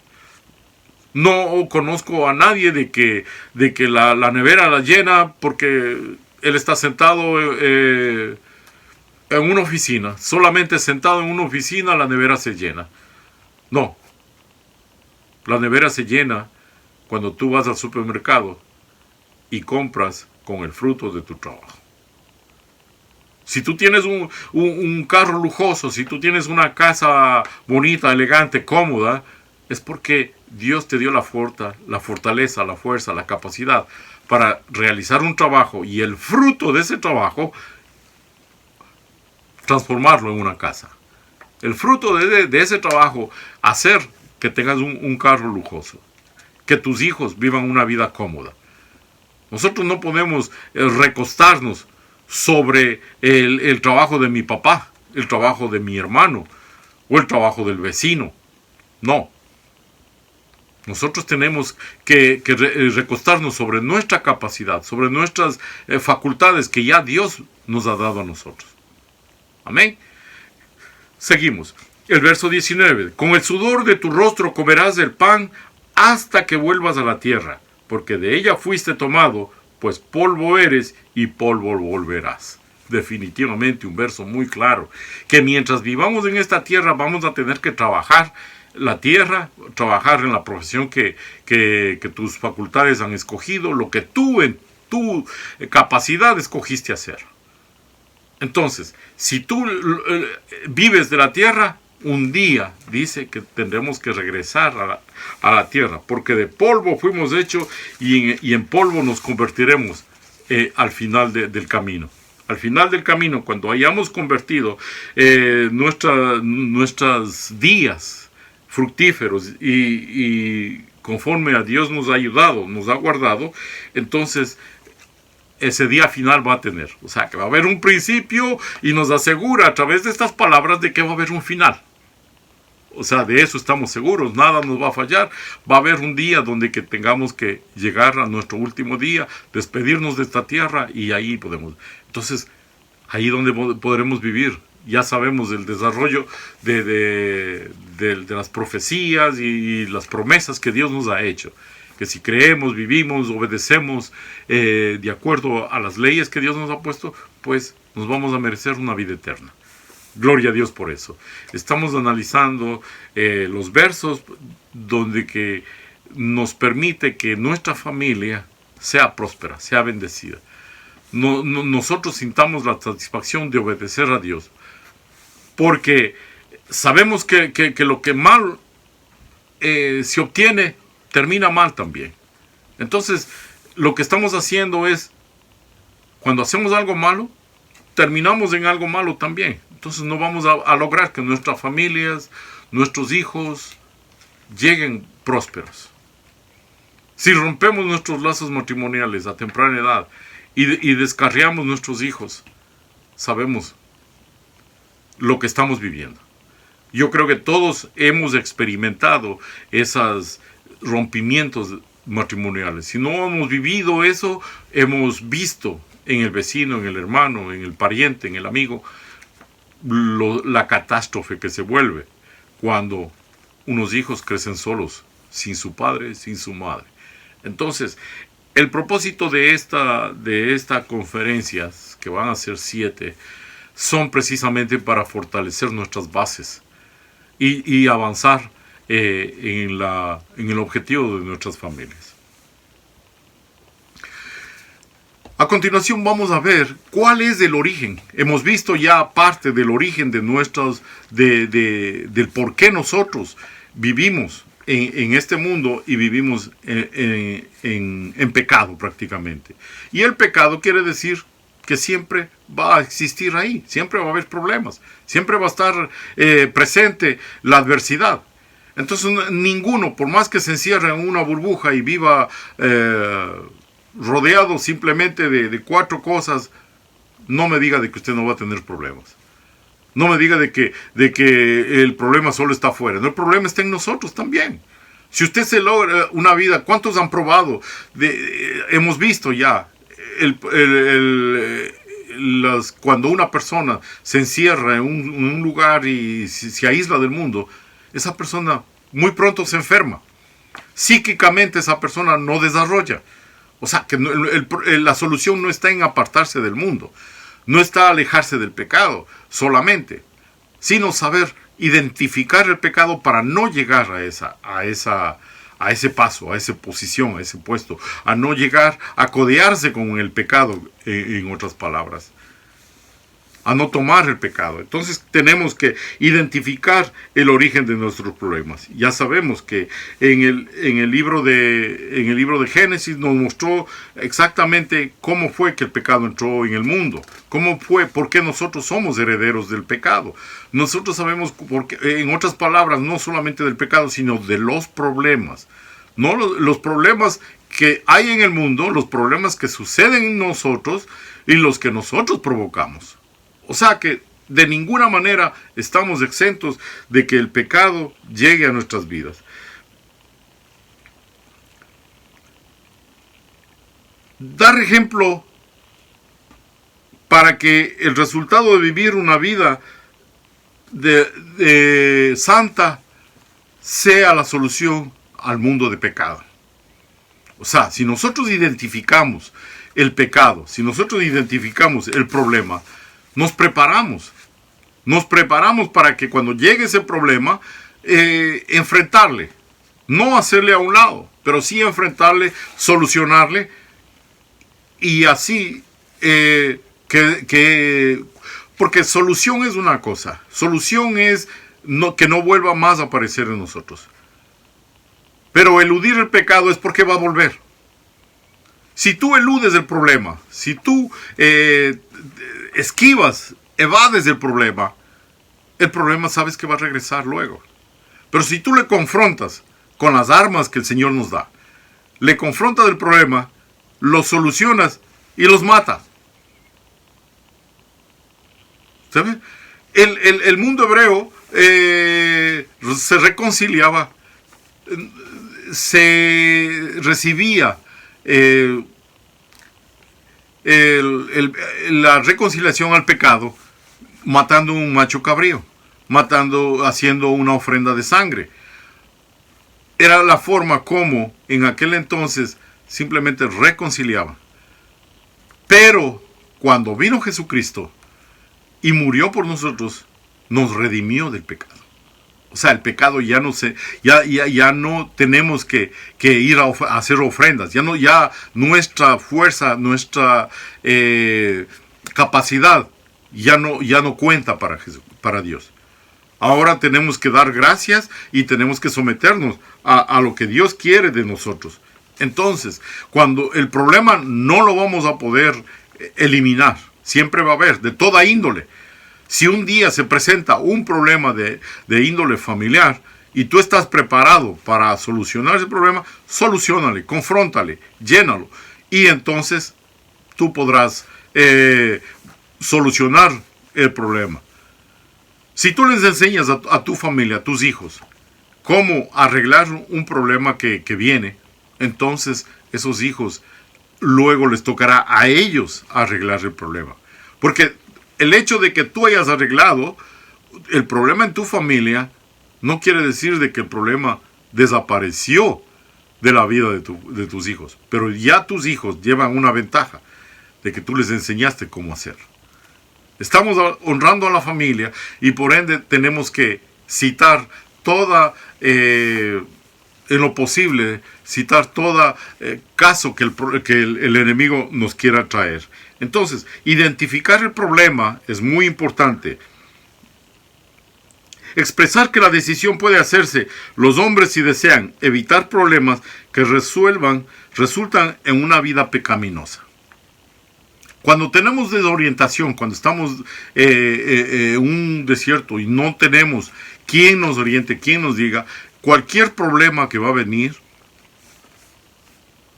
Speaker 2: No conozco a nadie de que la nevera la llena porque él está sentado en una oficina. Solamente sentado en una oficina la nevera se llena. No. La nevera se llena cuando tú vas al supermercado y compras con el fruto de tu trabajo. Si tú tienes un carro lujoso, si tú tienes una casa bonita, elegante, cómoda, es porque Dios te dio la fortaleza, la fuerza, la capacidad para realizar un trabajo y el fruto de ese trabajo transformarlo en una casa. El fruto de ese trabajo, hacer que tengas un carro lujoso, que tus hijos vivan una vida cómoda. Nosotros no podemos recostarnos sobre el trabajo de mi papá, el trabajo de mi hermano o el trabajo del vecino. No. Nosotros tenemos que recostarnos sobre nuestra capacidad, sobre nuestras facultades que ya Dios nos ha dado a nosotros. Amén. Seguimos. El verso 19. Con el sudor de tu rostro comerás el pan hasta que vuelvas a la tierra, porque de ella fuiste tomado, pues polvo eres y polvo volverás. Definitivamente un verso muy claro, que mientras vivamos en esta tierra vamos a tener que trabajar la tierra, trabajar en la profesión que tus facultades han escogido, lo que tú en tu capacidad escogiste hacer. Entonces, si tú vives de la tierra, un día dice que tendremos que regresar a la tierra, porque de polvo fuimos hechos y en polvo nos convertiremos al final del camino. Al final del camino, cuando hayamos convertido nuestros días fructíferos y conforme a Dios nos ha ayudado, nos ha guardado, entonces ese día final va a tener. O sea, que va a haber un principio y nos asegura a través de estas palabras de que va a haber un final. O sea, de eso estamos seguros, nada nos va a fallar. Va a haber un día donde que tengamos que llegar a nuestro último día, despedirnos de esta tierra y ahí podemos. Entonces, ahí donde podremos vivir. Ya sabemos el desarrollo de las profecías y las promesas que Dios nos ha hecho. Que si creemos, vivimos, obedecemos de acuerdo a las leyes que Dios nos ha puesto, pues nos vamos a merecer una vida eterna. Gloria a Dios por eso. Estamos analizando los versos donde que nos permite que nuestra familia sea próspera, sea bendecida. Nosotros sintamos la satisfacción de obedecer a Dios. Porque sabemos que lo que mal se obtiene, termina mal también. Entonces, lo que estamos haciendo es, cuando hacemos algo malo, terminamos en algo malo también. Entonces no vamos a lograr que nuestras familias, nuestros hijos, lleguen prósperos. Si rompemos nuestros lazos matrimoniales a temprana edad y descarriamos nuestros hijos, sabemos lo que estamos viviendo. Yo creo que todos hemos experimentado esos rompimientos matrimoniales. Si no hemos vivido eso, hemos visto en el vecino, en el hermano, en el pariente, en el amigo, la catástrofe que se vuelve cuando unos hijos crecen solos, sin su padre, sin su madre. Entonces, el propósito de esta conferencia, que van a ser 7, son precisamente para fortalecer nuestras bases y avanzar en el objetivo de nuestras familias. A continuación vamos a ver cuál es el origen. Hemos visto ya parte del origen de del por qué nosotros vivimos en este mundo y vivimos en pecado prácticamente. Y el pecado quiere decir que siempre va a existir ahí, siempre va a haber problemas, siempre va a estar presente la adversidad. Entonces ninguno, por más que se encierre en una burbuja y viva rodeado simplemente de 4 cosas, no me diga de que usted no va a tener problemas. No me diga de que el problema solo está afuera. No, el problema está en nosotros también. Si usted se logra una vida, ¿cuántos han probado? Hemos visto ya cuando una persona se encierra en un lugar y se aísla del mundo, esa persona muy pronto se enferma. Psíquicamente esa persona no desarrolla. O sea, que la solución no está en apartarse del mundo, no está alejarse del pecado solamente, sino saber identificar el pecado para no llegar a ese paso, a esa posición, a ese puesto, a no llegar a codearse con el pecado, en otras palabras, a no tomar el pecado. Entonces tenemos que identificar el origen de nuestros problemas. Ya sabemos que en el libro de Génesis nos mostró exactamente cómo fue que el pecado entró en el mundo, cómo fue, por qué nosotros somos herederos del pecado. Nosotros sabemos, porque, en otras palabras, no solamente del pecado, sino de los problemas. No los problemas que hay en el mundo, los problemas que suceden en nosotros y los que nosotros provocamos. O sea que de ninguna manera estamos exentos de que el pecado llegue a nuestras vidas. Dar ejemplo para que el resultado de vivir una vida de santa sea la solución al mundo de pecado. O sea, si nosotros identificamos el pecado, si nosotros identificamos el problema, nos preparamos para que cuando llegue ese problema, enfrentarle, no hacerle a un lado, pero sí enfrentarle, solucionarle y así Porque solución es una cosa. Solución es que no vuelva más a aparecer en nosotros. Pero eludir el pecado es porque va a volver. Si tú eludes el problema, si tú esquivas, evades el problema sabes que va a regresar luego. Pero si tú le confrontas con las armas que el Señor nos da, le confrontas el problema, lo solucionas y los matas. ¿Sabes? El mundo hebreo se reconciliaba, se recibía la reconciliación al pecado matando un macho cabrío, haciendo una ofrenda de sangre. Era la forma como en aquel entonces simplemente reconciliaban. Pero cuando vino Jesucristo y murió por nosotros, nos redimió del pecado. O sea, el pecado ya no tenemos que ir a hacer ofrendas. Ya nuestra fuerza, nuestra capacidad ya no cuenta para Dios. Ahora tenemos que dar gracias y tenemos que someternos a lo que Dios quiere de nosotros. Entonces, cuando el problema no lo vamos a poder eliminar, siempre va a haber, de toda índole. Si un día se presenta un problema de índole familiar y tú estás preparado para solucionar ese problema, soluciónale, confróntale, llénalo. Y entonces tú podrás solucionar el problema. Si tú les enseñas a tu familia, a tus hijos, cómo arreglar un problema que viene, entonces esos hijos luego les tocará a ellos arreglar el problema. Porque el hecho de que tú hayas arreglado el problema en tu familia no quiere decir de que el problema desapareció de la vida de tus hijos. Pero ya tus hijos llevan una ventaja de que tú les enseñaste cómo hacerlo. Estamos honrando a la familia y por ende tenemos que citar toda, en lo posible, citar todo caso que el enemigo nos quiera traer. Entonces, identificar el problema es muy importante. Expresar que la decisión puede hacerse. Los hombres, si desean evitar problemas que resultan en una vida pecaminosa. Cuando tenemos desorientación, cuando estamos en un desierto y no tenemos quien nos oriente, quien nos diga, cualquier problema que va a venir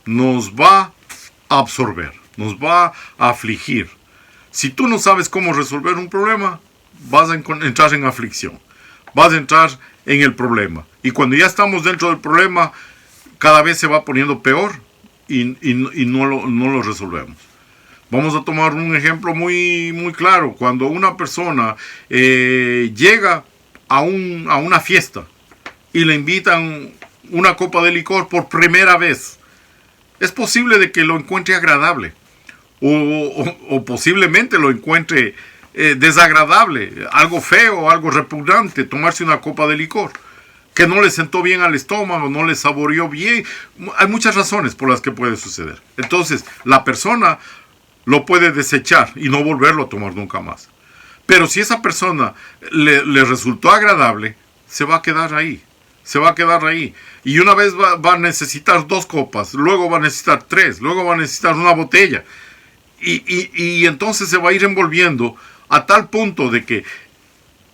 Speaker 2: nos va a absorber, nos va a afligir. Si tú no sabes cómo resolver un problema, vas a entrar en aflicción, vas a entrar en el problema. Y cuando ya estamos dentro del problema, cada vez se va poniendo peor y no lo resolvemos. Vamos a tomar un ejemplo muy, muy claro. Cuando una persona llega a una fiesta y le invitan una copa de licor por primera vez, es posible de que lo encuentre agradable o posiblemente lo encuentre desagradable, algo feo, algo repugnante, tomarse una copa de licor que no le sentó bien al estómago, no le saboreó bien. Hay muchas razones por las que puede suceder. Entonces, la persona lo puede desechar y no volverlo a tomar nunca más. Pero si esa persona le resultó agradable, se va a quedar ahí. Se va a quedar ahí. Y una vez va a necesitar 2 copas, luego va a necesitar 3, luego va a necesitar una botella. Y entonces se va a ir envolviendo a tal punto de que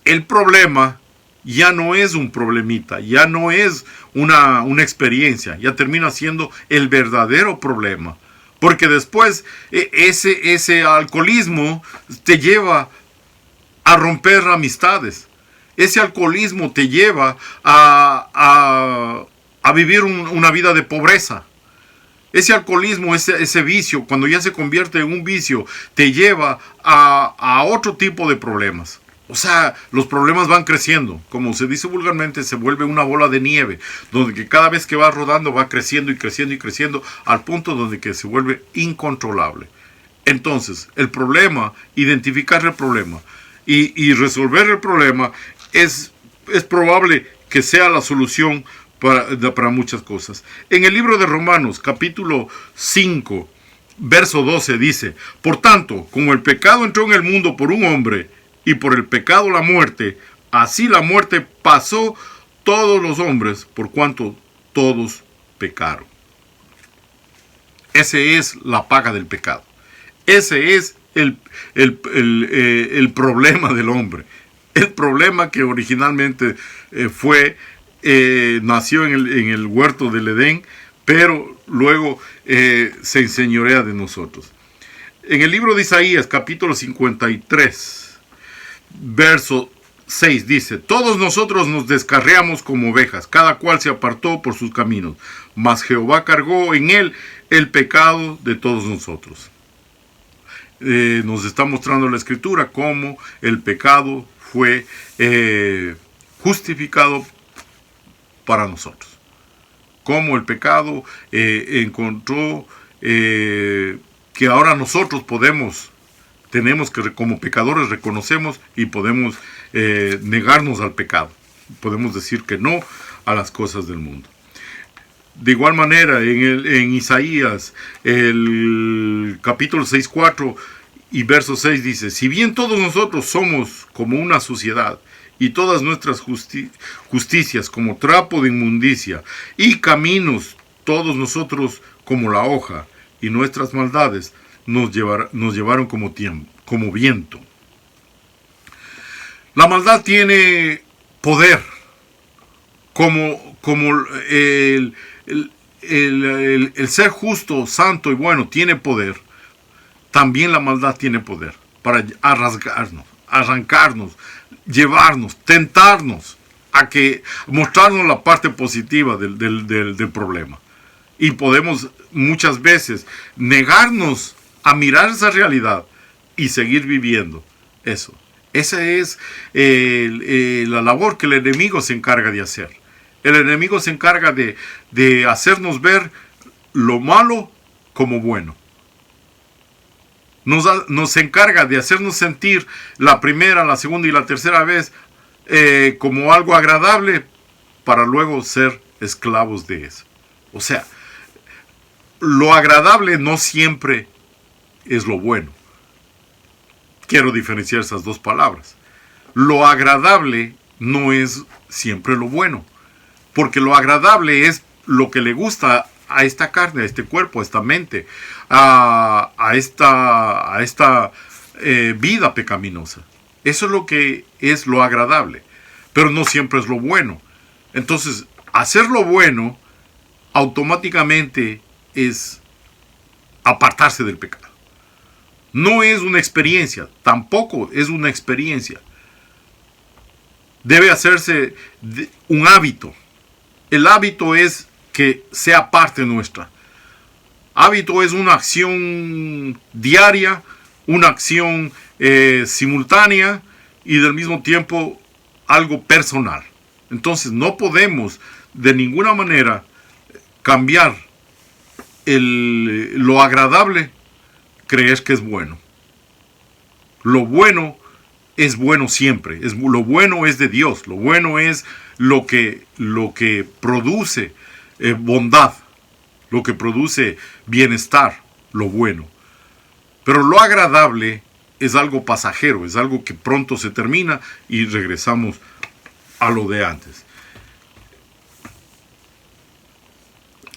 Speaker 2: el problema ya no es un problemita, ya no es una experiencia, ya termina siendo el verdadero problema. Porque después ese alcoholismo te lleva a romper amistades. Ese alcoholismo te lleva a vivir una vida de pobreza. Ese alcoholismo, ese vicio, cuando ya se convierte en un vicio, te lleva a otro tipo de problemas. O sea, los problemas van creciendo. Como se dice vulgarmente, se vuelve una bola de nieve, donde que cada vez que va rodando va creciendo y creciendo y creciendo, al punto donde que se vuelve incontrolable. Entonces, el problema, identificar el problema y resolver el problema es probable que sea la solución para muchas cosas. En el libro de Romanos, capítulo 5, verso 12 dice: por tanto, como el pecado entró en el mundo por un hombre, y por el pecado la muerte, así la muerte pasó todos los hombres, por cuanto todos pecaron. Ese es la paga del pecado. Ese es el problema del hombre. El problema que originalmente nació en el huerto del Edén, pero luego se enseñorea de nosotros. En el libro de Isaías, capítulo 53, verso 6 dice: todos nosotros nos descarriamos como ovejas, cada cual se apartó por sus caminos, mas Jehová cargó en él el pecado de todos nosotros. Nos está mostrando la Escritura cómo el pecado fue justificado para nosotros. Cómo el pecado encontró que ahora nosotros tenemos que, como pecadores, reconocemos y podemos negarnos al pecado. Podemos decir que no a las cosas del mundo. De igual manera, en Isaías, el capítulo 6:4 y verso 6 dice: si bien todos nosotros somos como una suciedad, y todas nuestras justicias como trapo de inmundicia, y caminos todos nosotros como la hoja, y nuestras maldades nos llevaron como viento. La maldad tiene poder, como el ser justo, santo y bueno tiene poder. También la maldad tiene poder para arrancarnos, llevarnos, tentarnos a mostrarnos la parte positiva del problema. Y podemos muchas veces negarnos a mirar esa realidad y seguir viviendo eso. Esa es la labor que el enemigo se encarga de hacer. El enemigo se encarga de hacernos ver lo malo como bueno. Nos encarga de hacernos sentir la primera, la segunda y la tercera vez como algo agradable, para luego ser esclavos de eso. O sea, lo agradable no siempre es lo bueno. Quiero diferenciar esas dos palabras. Lo agradable no es siempre lo bueno, porque lo agradable es lo que le gusta a esta carne, a este cuerpo, a esta mente, a esta vida pecaminosa. Eso es lo que es lo agradable, pero no siempre es lo bueno. Entonces, hacer lo bueno automáticamente es apartarse del pecado. No es una experiencia, tampoco es una experiencia. Debe hacerse un hábito. El hábito es que sea parte nuestra. Hábito es una acción diaria, una acción simultánea y del mismo tiempo algo personal. Entonces no podemos de ninguna manera cambiar lo agradable, creer que es bueno. Lo bueno es bueno siempre. Lo bueno es de Dios. Lo bueno es lo que produce bondad, lo que produce bienestar, lo bueno. Pero lo agradable es algo pasajero, es algo que pronto se termina y regresamos a lo de antes.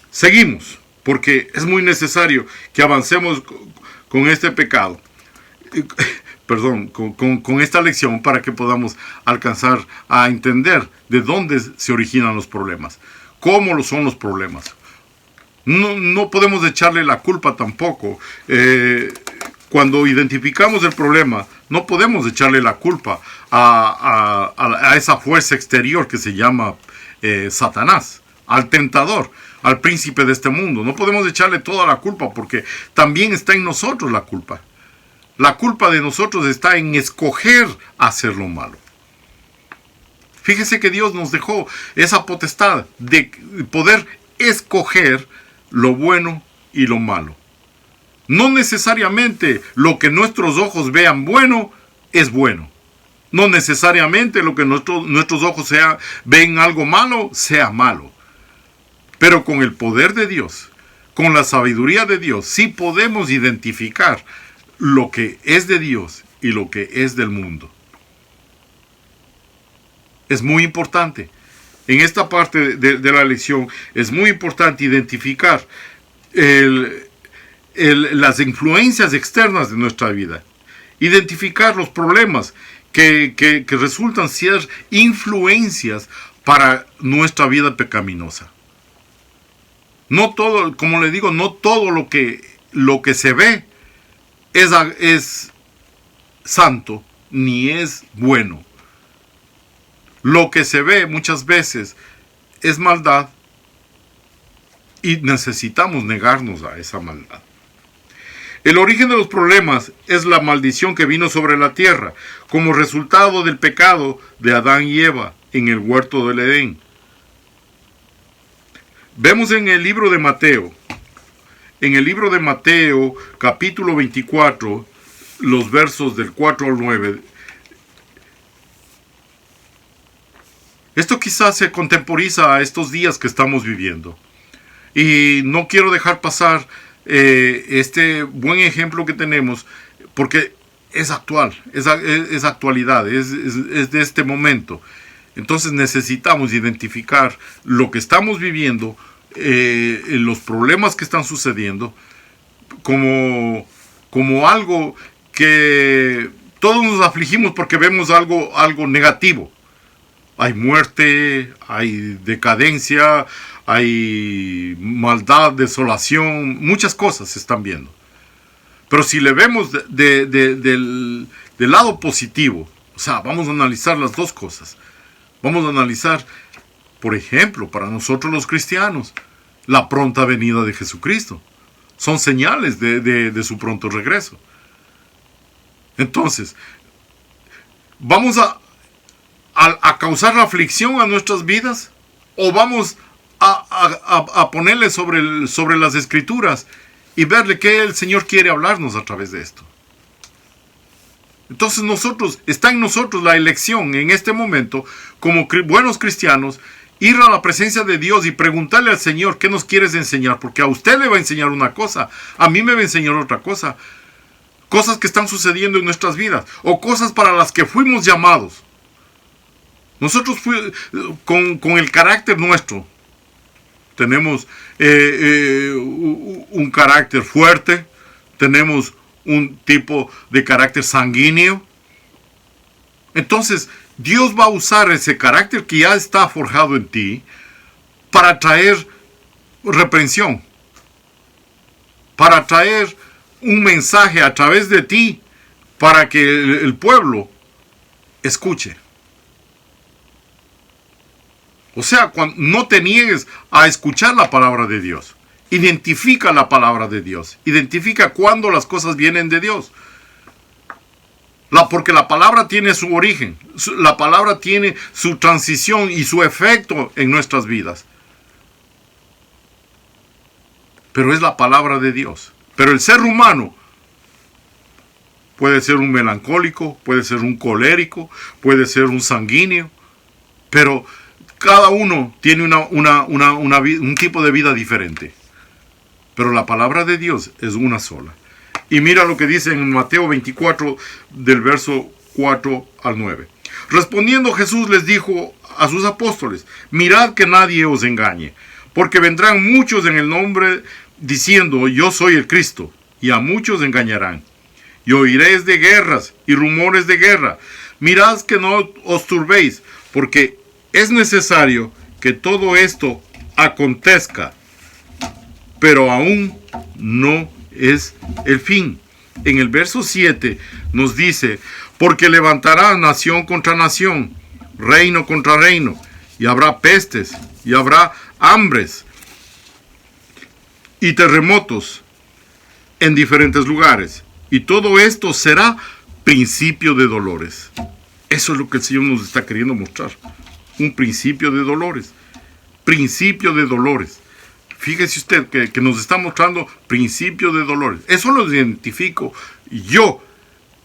Speaker 2: Seguimos, porque es muy necesario que avancemos con este pecado, perdón, con esta lección, para que podamos alcanzar a entender de dónde se originan los problemas, cómo son los problemas. No podemos echarle la culpa tampoco. Cuando identificamos el problema, no podemos echarle la culpa a esa fuerza exterior que se llama Satanás, al tentador, al príncipe de este mundo. No podemos echarle toda la culpa, porque también está en nosotros la culpa. La culpa de nosotros está en escoger hacer lo malo. Fíjese que Dios nos dejó esa potestad de poder escoger lo bueno y lo malo. No necesariamente lo que nuestros ojos vean bueno es bueno. No necesariamente lo que nuestros ojos ven algo malo sea malo. Pero con el poder de Dios, con la sabiduría de Dios, sí podemos identificar lo que es de Dios y lo que es del mundo. Es muy importante. En esta parte de la lección es muy importante identificar las influencias externas de nuestra vida. Identificar los problemas que resultan ser influencias para nuestra vida pecaminosa. No todo, como le digo, no todo lo que se ve es santo ni es bueno. Lo que se ve muchas veces es maldad y necesitamos negarnos a esa maldad. El origen de los problemas es la maldición que vino sobre la tierra como resultado del pecado de Adán y Eva en el huerto del Edén. Vemos en el libro de Mateo, capítulo 24, los versos del 4 al 9. Esto quizás se contemporiza a estos días que estamos viviendo. Y no quiero dejar pasar este buen ejemplo que tenemos, porque es actual, es actualidad, es de este momento. Entonces necesitamos identificar lo que estamos viviendo, los problemas que están sucediendo, como algo que todos nos afligimos porque vemos algo negativo. Hay muerte, hay decadencia, hay maldad, desolación, muchas cosas se están viendo. Pero si le vemos del lado positivo, o sea, vamos a analizar las dos cosas. Vamos a analizar, por ejemplo, para nosotros los cristianos, la pronta venida de Jesucristo. Son señales de su pronto regreso. Entonces, vamos a causar aflicción a nuestras vidas, o vamos a ponerle sobre las escrituras y verle que el Señor quiere hablarnos a través de esto. Entonces está en nosotros la elección en este momento, como buenos cristianos, ir a la presencia de Dios y preguntarle al Señor qué nos quieres enseñar, porque a usted le va a enseñar una cosa, a mí me va a enseñar otra cosa, cosas que están sucediendo en nuestras vidas, o cosas para las que fuimos llamados. Nosotros con el carácter nuestro, tenemos un carácter fuerte, tenemos un tipo de carácter sanguíneo. Entonces, Dios va a usar ese carácter que ya está forjado en ti para traer reprensión, para traer un mensaje a través de ti para que el pueblo escuche. O sea, no te niegues a escuchar la palabra de Dios. Identifica la palabra de Dios. Identifica cuándo las cosas vienen de Dios. Porque la palabra tiene su origen. La palabra tiene su transición y su efecto en nuestras vidas. Pero es la palabra de Dios. Pero el ser humano puede ser un melancólico, puede ser un colérico, puede ser un sanguíneo. Pero cada uno tiene un tipo de vida diferente. Pero la palabra de Dios es una sola. Y mira lo que dice en Mateo 24, del verso 4 al 9. Respondiendo Jesús les dijo a sus apóstoles: mirad que nadie os engañe, porque vendrán muchos en el nombre diciendo: yo soy el Cristo, y a muchos engañarán. Y oiréis de guerras y rumores de guerra. Mirad que no os turbéis, porque es necesario que todo esto acontezca, pero aún no es el fin. En el verso 7 nos dice: porque levantará nación contra nación, reino contra reino, y habrá pestes, y habrá hambres, y terremotos en diferentes lugares. Y todo esto será principio de dolores. Eso es lo que el Señor nos está queriendo mostrar. Un principio de dolores. Principio de dolores. Fíjese usted que nos está mostrando principio de dolores. Eso lo identifico yo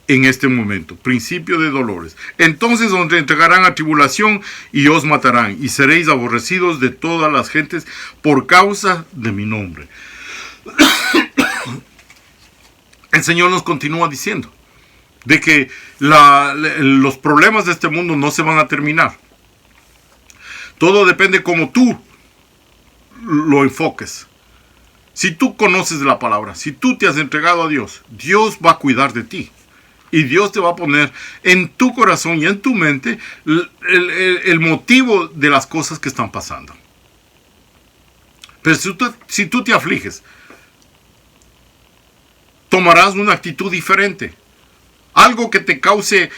Speaker 2: en este momento. Principio de dolores. Entonces os entregarán a tribulación y os matarán. Y seréis aborrecidos de todas las gentes por causa de mi nombre. el Señor nos continúa diciendo de que los problemas de este mundo no se van a terminar. Todo depende cómo tú lo enfoques. Si tú conoces la palabra, si tú te has entregado a Dios, Dios va a cuidar de ti. Y Dios te va a poner en tu corazón y en tu mente el motivo de las cosas que están pasando. Pero si tú te afliges, tomarás una actitud diferente. Algo que te cause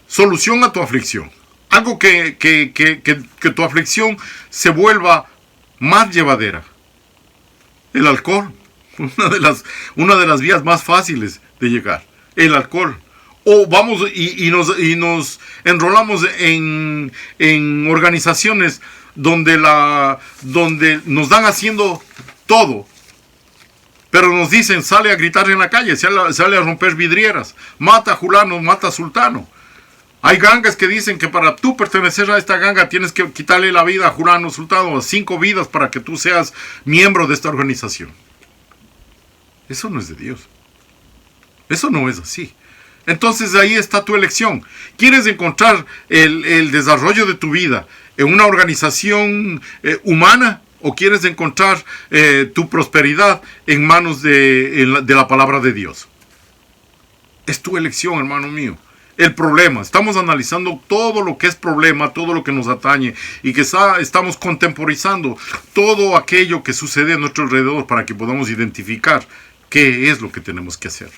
Speaker 2: solución a tu aflicción. Algo que tu aflicción se vuelva más llevadera. El alcohol. Una de las vías más fáciles de llegar. El alcohol. O vamos y nos enrolamos en organizaciones donde nos dan haciendo todo. Pero nos dicen, sale a gritar en la calle, sale a romper vidrieras, mata a fulano, mata a sultano. Hay gangas que dicen que para tú pertenecer a esta ganga tienes que quitarle la vida a fulano, sultano, 5 vidas para que tú seas miembro de esta organización. Eso no es de Dios. Eso no es así. Entonces ahí está tu elección. ¿Quieres encontrar el desarrollo de tu vida en una organización humana? ¿O quieres encontrar tu prosperidad en manos de la palabra de Dios? Es tu elección, hermano mío. El problema, estamos analizando todo lo que es problema, todo lo que nos atañe, y que estamos contemporizando todo aquello que sucede a nuestro alrededor para que podamos identificar qué es lo que tenemos que hacer.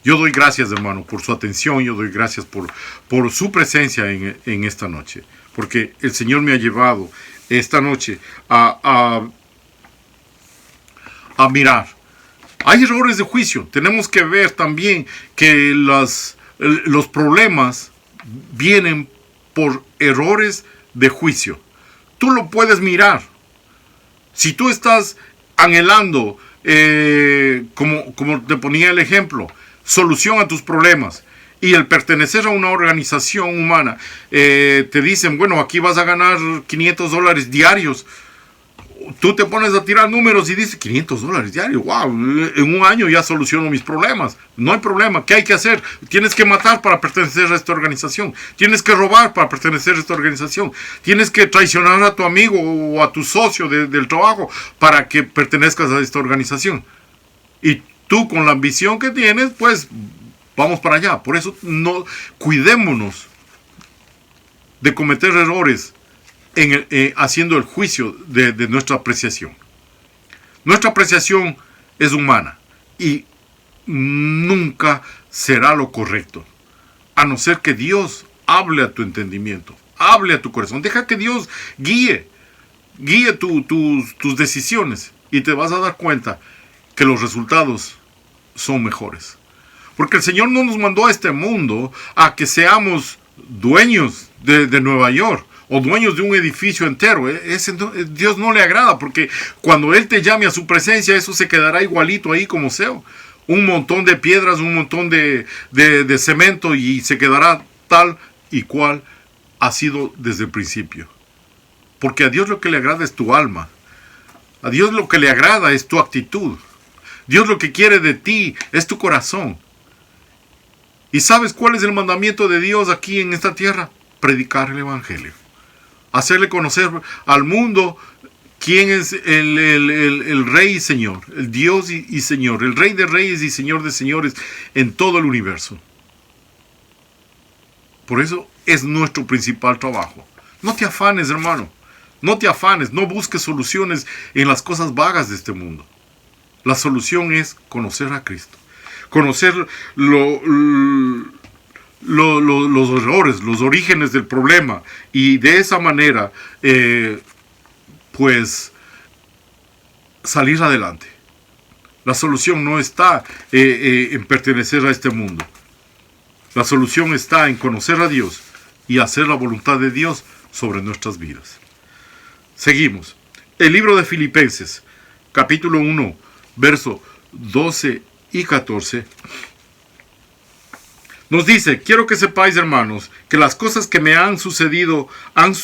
Speaker 2: Yo doy gracias, hermano, por su atención. Yo doy gracias por su presencia en esta noche, porque el Señor me ha llevado esta noche a mirar. Hay errores de juicio. Tenemos que ver también que los problemas vienen por errores de juicio. Tú lo puedes mirar. Si tú estás anhelando, como te ponía el ejemplo, solución a tus problemas, y el pertenecer a una organización humana, te dicen, bueno, aquí vas a ganar $500 diarios. Tú te pones a tirar números y dices, $500 diarios, wow, en un año ya soluciono mis problemas. No hay problema. ¿Qué hay que hacer? Tienes que matar para pertenecer a esta organización. Tienes que robar para pertenecer a esta organización. Tienes que traicionar a tu amigo o a tu socio del trabajo para que pertenezcas a esta organización. Y tú, con la ambición que tienes, pues vamos para allá. Por eso cuidémonos de cometer errores haciendo el juicio de nuestra apreciación. Nuestra apreciación es humana y nunca será lo correcto, a no ser que Dios hable a tu entendimiento, hable a tu corazón. Deja que Dios guíe tus decisiones, y te vas a dar cuenta que los resultados son mejores. Porque el Señor no nos mandó a este mundo a que seamos dueños de Nueva York o dueños de un edificio entero. Dios no le agrada, porque cuando Él te llame a su presencia, eso se quedará igualito ahí como sea. Un montón de piedras, un montón de cemento, y se quedará tal y cual ha sido desde el principio. Porque a Dios lo que le agrada es tu alma. A Dios lo que le agrada es tu actitud. Dios lo que quiere de ti es tu corazón. ¿Y sabes cuál es el mandamiento de Dios aquí en esta tierra? Predicar el Evangelio. Hacerle conocer al mundo quién es el Rey y Señor, el Dios y Señor, el Rey de Reyes y Señor de Señores en todo el universo. Por eso es nuestro principal trabajo. No te afanes, hermano. No te afanes, no busques soluciones en las cosas vagas de este mundo. La solución es conocer a Cristo. Conocer los errores, los orígenes del problema, y de esa manera pues salir adelante. La solución no está en pertenecer a este mundo. La solución está en conocer a Dios y hacer la voluntad de Dios sobre nuestras vidas. Seguimos. El libro de Filipenses, capítulo 1, verso 12 y 14, nos dice: quiero que sepáis, hermanos, que las cosas que me han sucedido han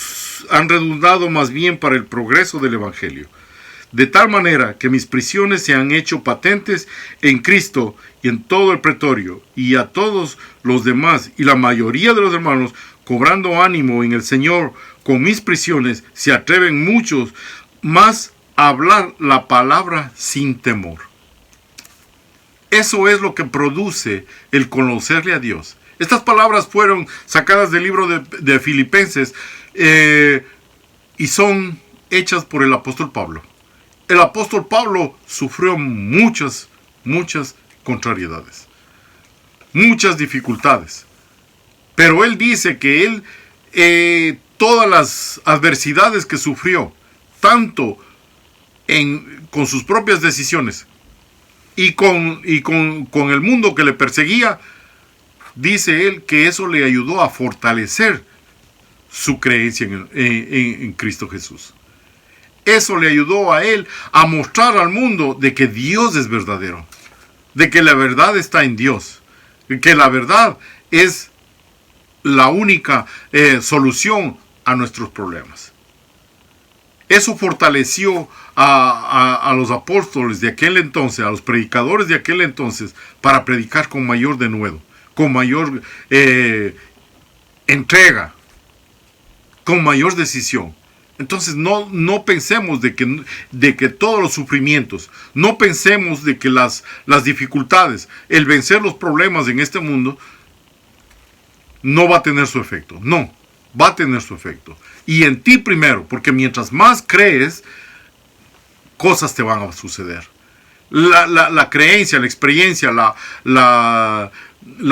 Speaker 2: redundado más bien para el progreso del Evangelio, de tal manera que mis prisiones se han hecho patentes en Cristo y en todo el pretorio, y a todos los demás y la mayoría de los hermanos, cobrando ánimo en el Señor con mis prisiones, se atreven muchos más a hablar la palabra sin temor. Eso es lo que produce el conocerle a Dios. Estas palabras fueron sacadas del libro de Filipenses y son hechas por el apóstol Pablo. El apóstol Pablo sufrió muchas contrariedades, muchas dificultades. Pero él dice que él, todas las adversidades que sufrió, tanto con sus propias decisiones y con el mundo que le perseguía, dice él que eso le ayudó a fortalecer su creencia en Cristo Jesús. Eso le ayudó a él a mostrar al mundo de que Dios es verdadero, de que la verdad está en Dios, que la verdad es la única solución a nuestros problemas. Eso fortaleció a los apóstoles de aquel entonces, a los predicadores de aquel entonces, para predicar con mayor denuedo, con mayor entrega, con mayor decisión. Entonces no pensemos de que todos los sufrimientos, no pensemos de que las dificultades, el vencer los problemas en este mundo, no va a tener su efecto. No, va a tener su efecto. Y en ti primero, porque mientras más crees, cosas te van a suceder. La creencia, la experiencia, la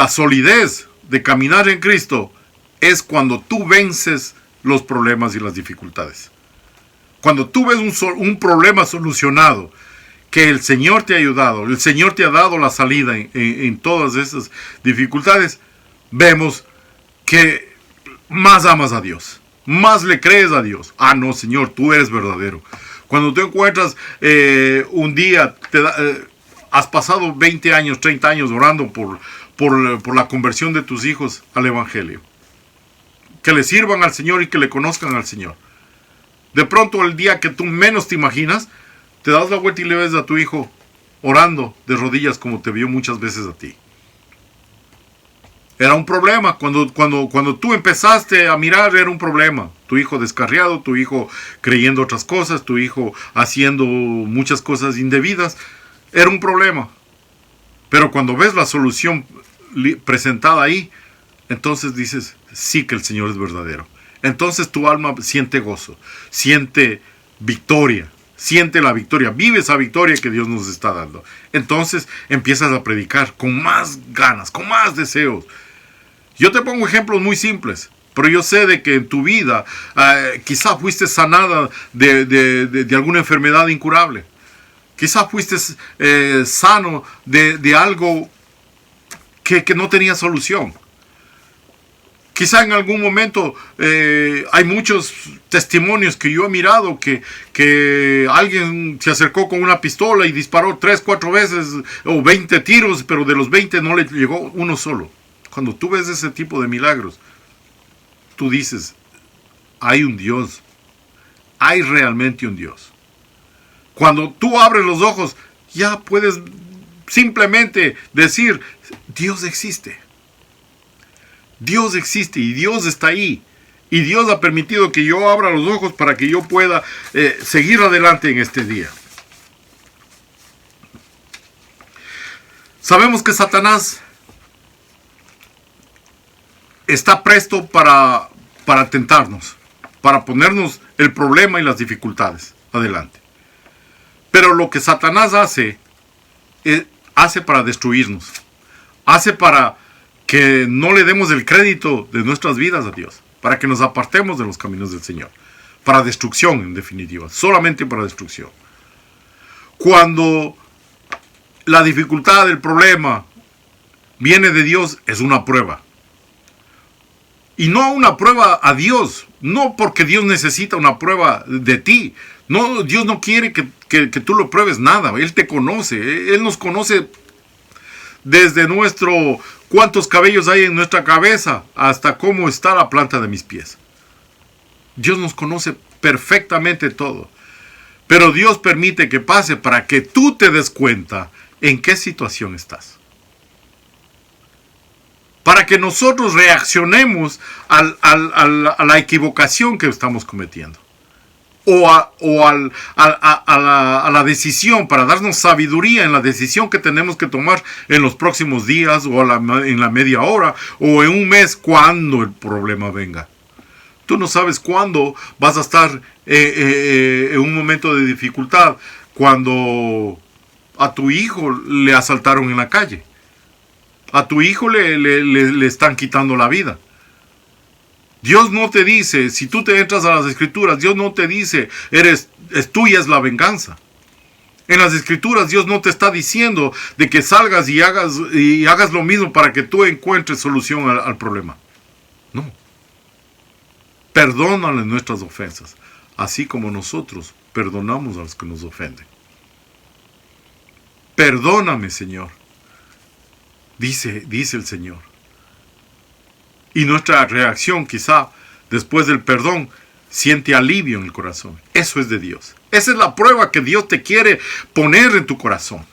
Speaker 2: solidez de caminar en Cristo es cuando tú vences los problemas y las dificultades. Cuando tú ves un problema solucionado, que el Señor te ha ayudado, el Señor te ha dado la salida en todas esas dificultades, vemos que más amas a Dios, más le crees a Dios. Ah, no, Señor, tú eres verdadero. Cuando tú encuentras un día, has pasado 20 años, 30 años orando por la conversión de tus hijos al Evangelio, que le sirvan al Señor y que le conozcan al Señor. De pronto, el día que tú menos te imaginas, te das la vuelta y le ves a tu hijo orando de rodillas como te vio muchas veces a ti. Era un problema. Cuando tú empezaste a mirar, era un problema. Tu hijo descarriado, tu hijo creyendo otras cosas, tu hijo haciendo muchas cosas indebidas. Era un problema. Pero cuando ves la solución presentada ahí, entonces dices, sí que el Señor es verdadero. Entonces tu alma siente gozo, siente victoria, siente la victoria, vive esa victoria que Dios nos está dando. Entonces empiezas a predicar con más ganas, con más deseos. Yo te pongo ejemplos muy simples, pero yo sé de que en tu vida quizá fuiste sanada de alguna enfermedad incurable. Quizá fuiste sano de algo que no tenía solución. Quizá en algún momento hay muchos testimonios que yo he mirado que alguien se acercó con una pistola y disparó 3, 4 veces o 20 tiros, pero de los 20 no le llegó uno solo. Cuando tú ves ese tipo de milagros, tú dices, hay un Dios, hay realmente un Dios. Cuando tú abres los ojos, ya puedes simplemente decir, Dios existe. Dios existe y Dios está ahí. Y Dios ha permitido que yo abra los ojos para que yo pueda seguir adelante en este día. Sabemos que Satanás está presto para tentarnos, para ponernos el problema y las dificultades adelante. Pero lo que Satanás hace para destruirnos, hace para que no le demos el crédito de nuestras vidas a Dios, para que nos apartemos de los caminos del Señor, para destrucción en definitiva, solamente para destrucción. Cuando la dificultad, el problema viene de Dios, es una prueba. Y no una prueba a Dios, no porque Dios necesita una prueba de ti. No, Dios no quiere que tú lo pruebes nada. Él te conoce, Él nos conoce desde cuántos cabellos hay en nuestra cabeza hasta cómo está la planta de mis pies. Dios nos conoce perfectamente todo. Pero Dios permite que pase para que tú te des cuenta en qué situación estás. Para que nosotros reaccionemos a la equivocación que estamos cometiendo. O a la decisión, para darnos sabiduría en la decisión que tenemos que tomar en los próximos días, o en la media hora, o en un mes, cuando el problema venga. Tú no sabes cuándo vas a estar en un momento de dificultad, cuando a tu hijo le asaltaron en la calle. A tu hijo le están quitando la vida. Dios no te dice, si tú te entras a las Escrituras, Dios no te dice, es tuya es la venganza. En las Escrituras Dios no te está diciendo de que salgas y hagas lo mismo para que tú encuentres solución al problema. No. Perdónale nuestras ofensas, así como nosotros perdonamos a los que nos ofenden. Perdóname, Señor, dice el Señor. Y nuestra reacción, quizá, después del perdón, siente alivio en el corazón. Eso es de Dios. Esa es la prueba que Dios te quiere poner en tu corazón.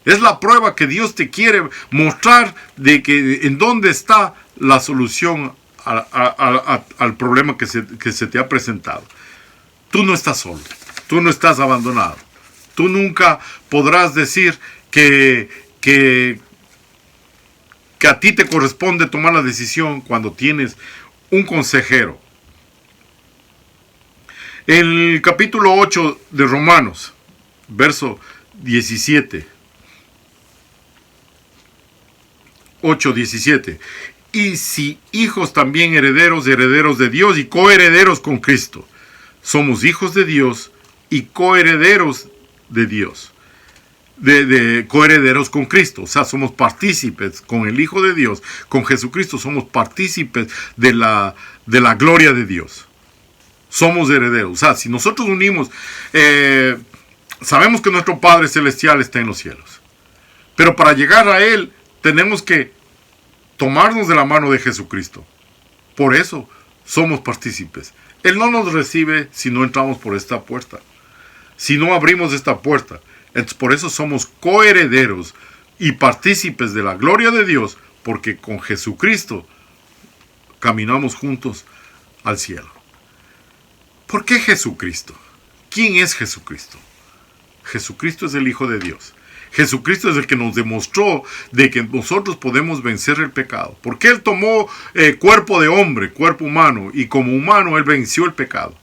Speaker 2: Es la prueba que Dios te quiere mostrar de que en dónde está la solución al problema que se te ha presentado. Tú no estás solo. Tú no estás abandonado. Tú nunca podrás decir que a ti te corresponde tomar la decisión cuando tienes un consejero. El capítulo 8 de Romanos, verso 17. 8:17. Y si hijos también herederos de Dios y coherederos con Cristo. Somos hijos de Dios y coherederos de Dios. De coherederos con Cristo, o sea, somos partícipes con el Hijo de Dios, con Jesucristo, somos partícipes de la gloria de Dios. Somos herederos, o sea, si nosotros unimos, sabemos que nuestro Padre Celestial está en los cielos, pero para llegar a Él tenemos que tomarnos de la mano de Jesucristo. Por eso somos partícipes. Él no nos recibe si no entramos por esta puerta, si no abrimos esta puerta. Entonces, por eso somos coherederos y partícipes de la gloria de Dios, porque con Jesucristo caminamos juntos al cielo. ¿Por qué Jesucristo? ¿Quién es Jesucristo? Jesucristo es el Hijo de Dios. Jesucristo es el que nos demostró de que nosotros podemos vencer el pecado. Porque Él tomó cuerpo de hombre, cuerpo humano, y como humano Él venció el pecado.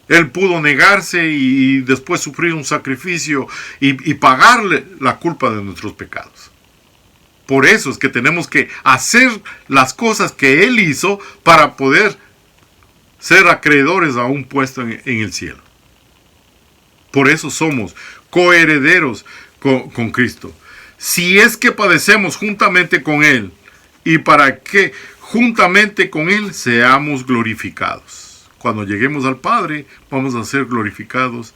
Speaker 2: Él pudo negarse y después sufrir un sacrificio y pagarle la culpa de nuestros pecados. Por eso es que tenemos que hacer las cosas que Él hizo para poder ser acreedores a un puesto en el cielo. Por eso somos coherederos con Cristo. Si es que padecemos juntamente con Él, y para que juntamente con Él seamos glorificados. Cuando lleguemos al Padre, vamos a ser glorificados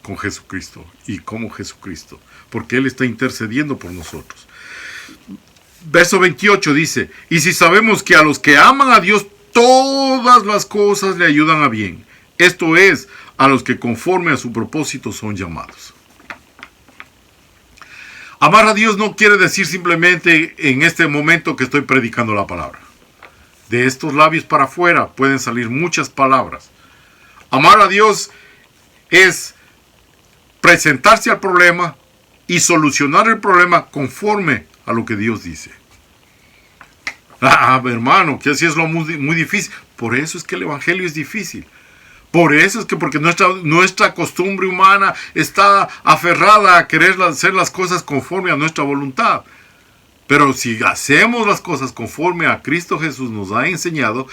Speaker 2: con Jesucristo y como Jesucristo, porque Él está intercediendo por nosotros. Verso 28 dice, y si sabemos que a los que aman a Dios, todas las cosas le ayudan a bien. Esto es, a los que conforme a su propósito son llamados. Amar a Dios no quiere decir simplemente en este momento que estoy predicando la palabra. De estos labios para afuera pueden salir muchas palabras. Amar a Dios es presentarse al problema y solucionar el problema conforme a lo que Dios dice. Hermano, que así es lo muy difícil. Por eso es que el Evangelio es difícil. Por eso es que porque nuestra costumbre humana está aferrada a querer hacer las cosas conforme a nuestra voluntad. Pero si hacemos las cosas conforme a Cristo Jesús nos ha enseñado,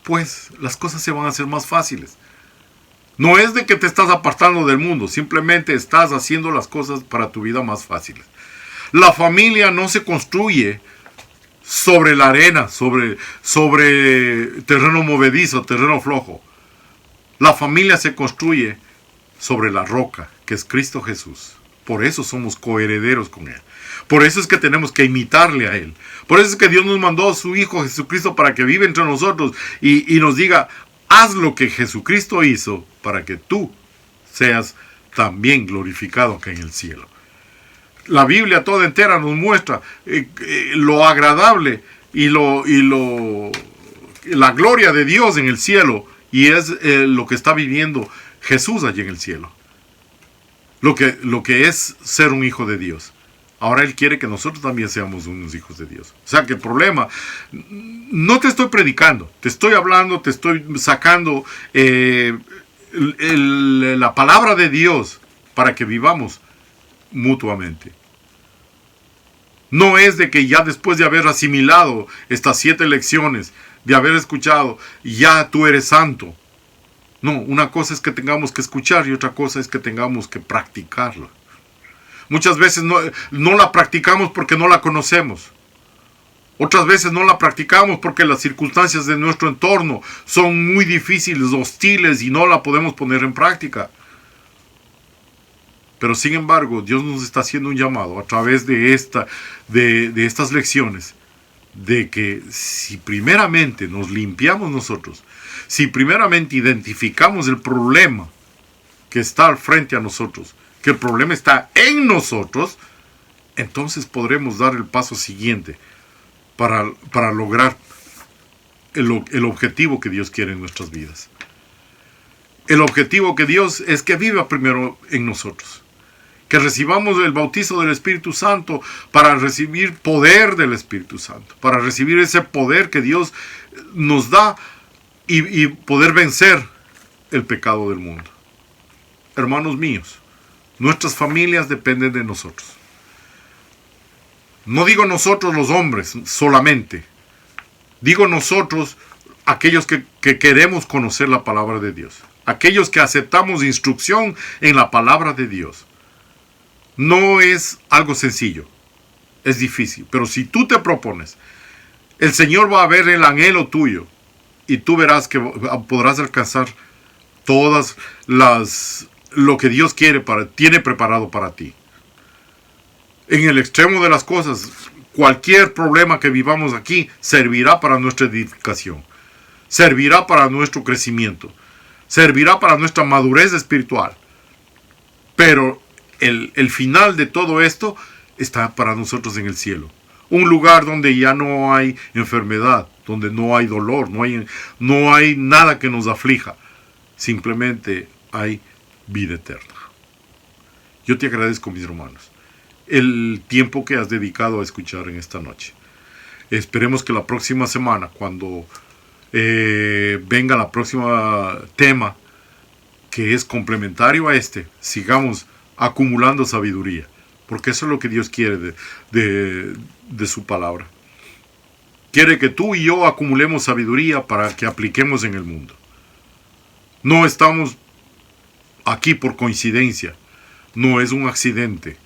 Speaker 2: pues las cosas se van a hacer más fáciles. No es de que te estás apartando del mundo, simplemente estás haciendo las cosas para tu vida más fáciles. La familia no se construye sobre la arena, sobre terreno movedizo, terreno flojo. La familia se construye sobre la roca, que es Cristo Jesús. Por eso somos coherederos con Él. Por eso es que tenemos que imitarle a Él. Por eso es que Dios nos mandó a su Hijo Jesucristo para que viva entre nosotros y nos diga, haz lo que Jesucristo hizo para que tú seas también glorificado acá en el cielo. La Biblia toda entera nos muestra lo agradable y la gloria de Dios en el cielo, y es lo que está viviendo Jesús allí en el cielo. Lo que es ser un hijo de Dios. Ahora Él quiere que nosotros también seamos unos hijos de Dios. O sea que el problema, no te estoy predicando, te estoy hablando, te estoy sacando la palabra de Dios para que vivamos mutuamente. No es de que ya después de haber asimilado estas 7 lecciones, de haber escuchado, ya tú eres santo. No, una cosa es que tengamos que escuchar y otra cosa es que tengamos que practicarla. Muchas veces no la practicamos porque no la conocemos. Otras veces no la practicamos porque las circunstancias de nuestro entorno son muy difíciles, hostiles, y no la podemos poner en práctica. Pero sin embargo, Dios nos está haciendo un llamado a través de estas lecciones, de que si primeramente nos limpiamos nosotros, si primeramente identificamos el problema que está al frente a nosotros, que el problema está en nosotros, entonces podremos dar el paso siguiente para lograr el objetivo que Dios quiere en nuestras vidas. El objetivo que Dios es que viva primero en nosotros, que recibamos el bautizo del Espíritu Santo para recibir poder del Espíritu Santo, para recibir ese poder que Dios nos da y poder vencer el pecado del mundo. Hermanos míos, nuestras familias dependen de nosotros. No digo nosotros los hombres solamente, digo nosotros aquellos que queremos conocer la palabra de Dios, aquellos que aceptamos instrucción en la palabra de Dios. No es algo sencillo, es difícil, pero si tú te propones, el Señor va a ver el anhelo tuyo y tú verás que podrás alcanzar todas lo que Dios tiene preparado para ti. En el extremo de las cosas, cualquier problema que vivamos aquí servirá para nuestra edificación, servirá para nuestro crecimiento, servirá para nuestra madurez espiritual. Pero el final de todo esto está para nosotros en el cielo. Un lugar donde ya no hay enfermedad, donde no hay dolor, no hay nada que nos aflija. Simplemente hay vida eterna. Yo te agradezco, mis hermanos, el tiempo que has dedicado a escuchar en esta noche. Esperemos que la próxima semana, cuando venga la próxima tema, que es complementario a sigamos acumulando sabiduría, porque eso es lo que Dios quiere de su palabra. Quiere que tú y yo acumulemos sabiduría para que apliquemos en el mundo. No estamos aquí por coincidencia, no es un accidente.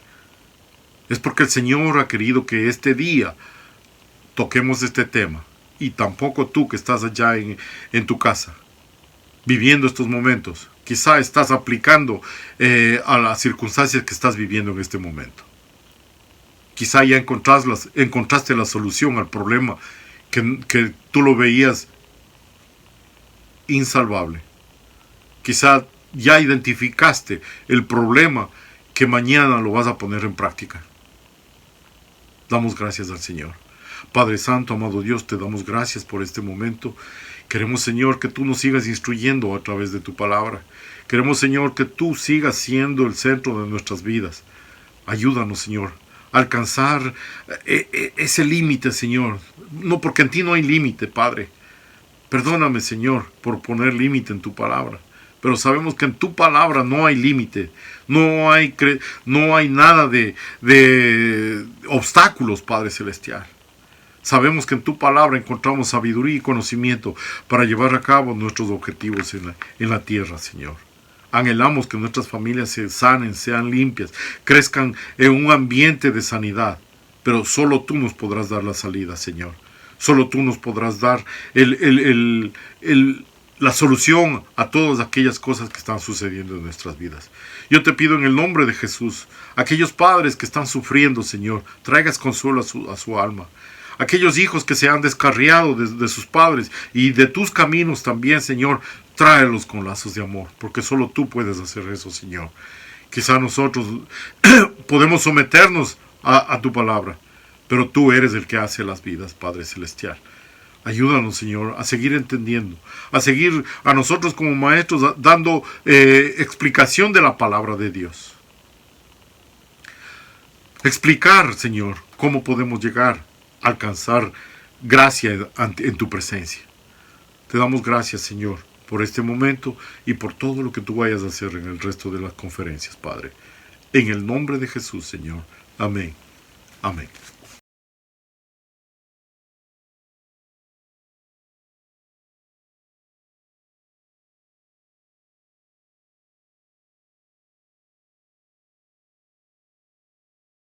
Speaker 2: Es porque el Señor ha querido que este día toquemos este tema. Y tampoco tú que estás allá en tu casa, viviendo estos momentos, quizá estás aplicando a las circunstancias que estás viviendo en este momento. Quizá ya encontraste la solución al problema que tú lo veías insalvable. Quizá ya identificaste el problema que mañana lo vas a poner en práctica. Damos gracias al Señor. Padre Santo, amado Dios, te damos gracias por este momento. Queremos, Señor, que tú nos sigas instruyendo a través de tu palabra. Queremos, Señor, que tú sigas siendo el centro de nuestras vidas. Ayúdanos, Señor, a alcanzar ese límite, Señor. No, porque en ti no hay límite, Padre. Perdóname, Señor, por poner límite en tu palabra. Pero sabemos que en tu palabra no hay límite. No hay nada de obstáculos, Padre Celestial. Sabemos que en tu palabra encontramos sabiduría y conocimiento para llevar a cabo nuestros objetivos en la tierra, Señor. Anhelamos que nuestras familias se sanen, sean limpias, crezcan en un ambiente de sanidad. Pero solo tú nos podrás dar la salida, Señor. Solo tú nos podrás dar la solución a todas aquellas cosas que están sucediendo en nuestras vidas. Yo te pido en el nombre de Jesús, aquellos padres que están sufriendo, Señor, traigas consuelo a su alma. aquellos hijos que se han descarriado de sus padres y de tus caminos también, Señor, tráelos con lazos de amor, porque solo tú puedes hacer eso, Señor. Quizá nosotros podemos someternos a tu palabra, pero tú eres el que hace las vidas, Padre Celestial. Ayúdanos, Señor, a seguir entendiendo, a seguir a nosotros como maestros dando explicación de la palabra de Dios. Explicar, Señor, cómo podemos llegar a alcanzar gracia en tu presencia. Te damos gracias, Señor, por este momento y por todo lo que tú vayas a hacer en el resto de las conferencias, Padre. En el nombre de Jesús, Señor. Amén. Amén.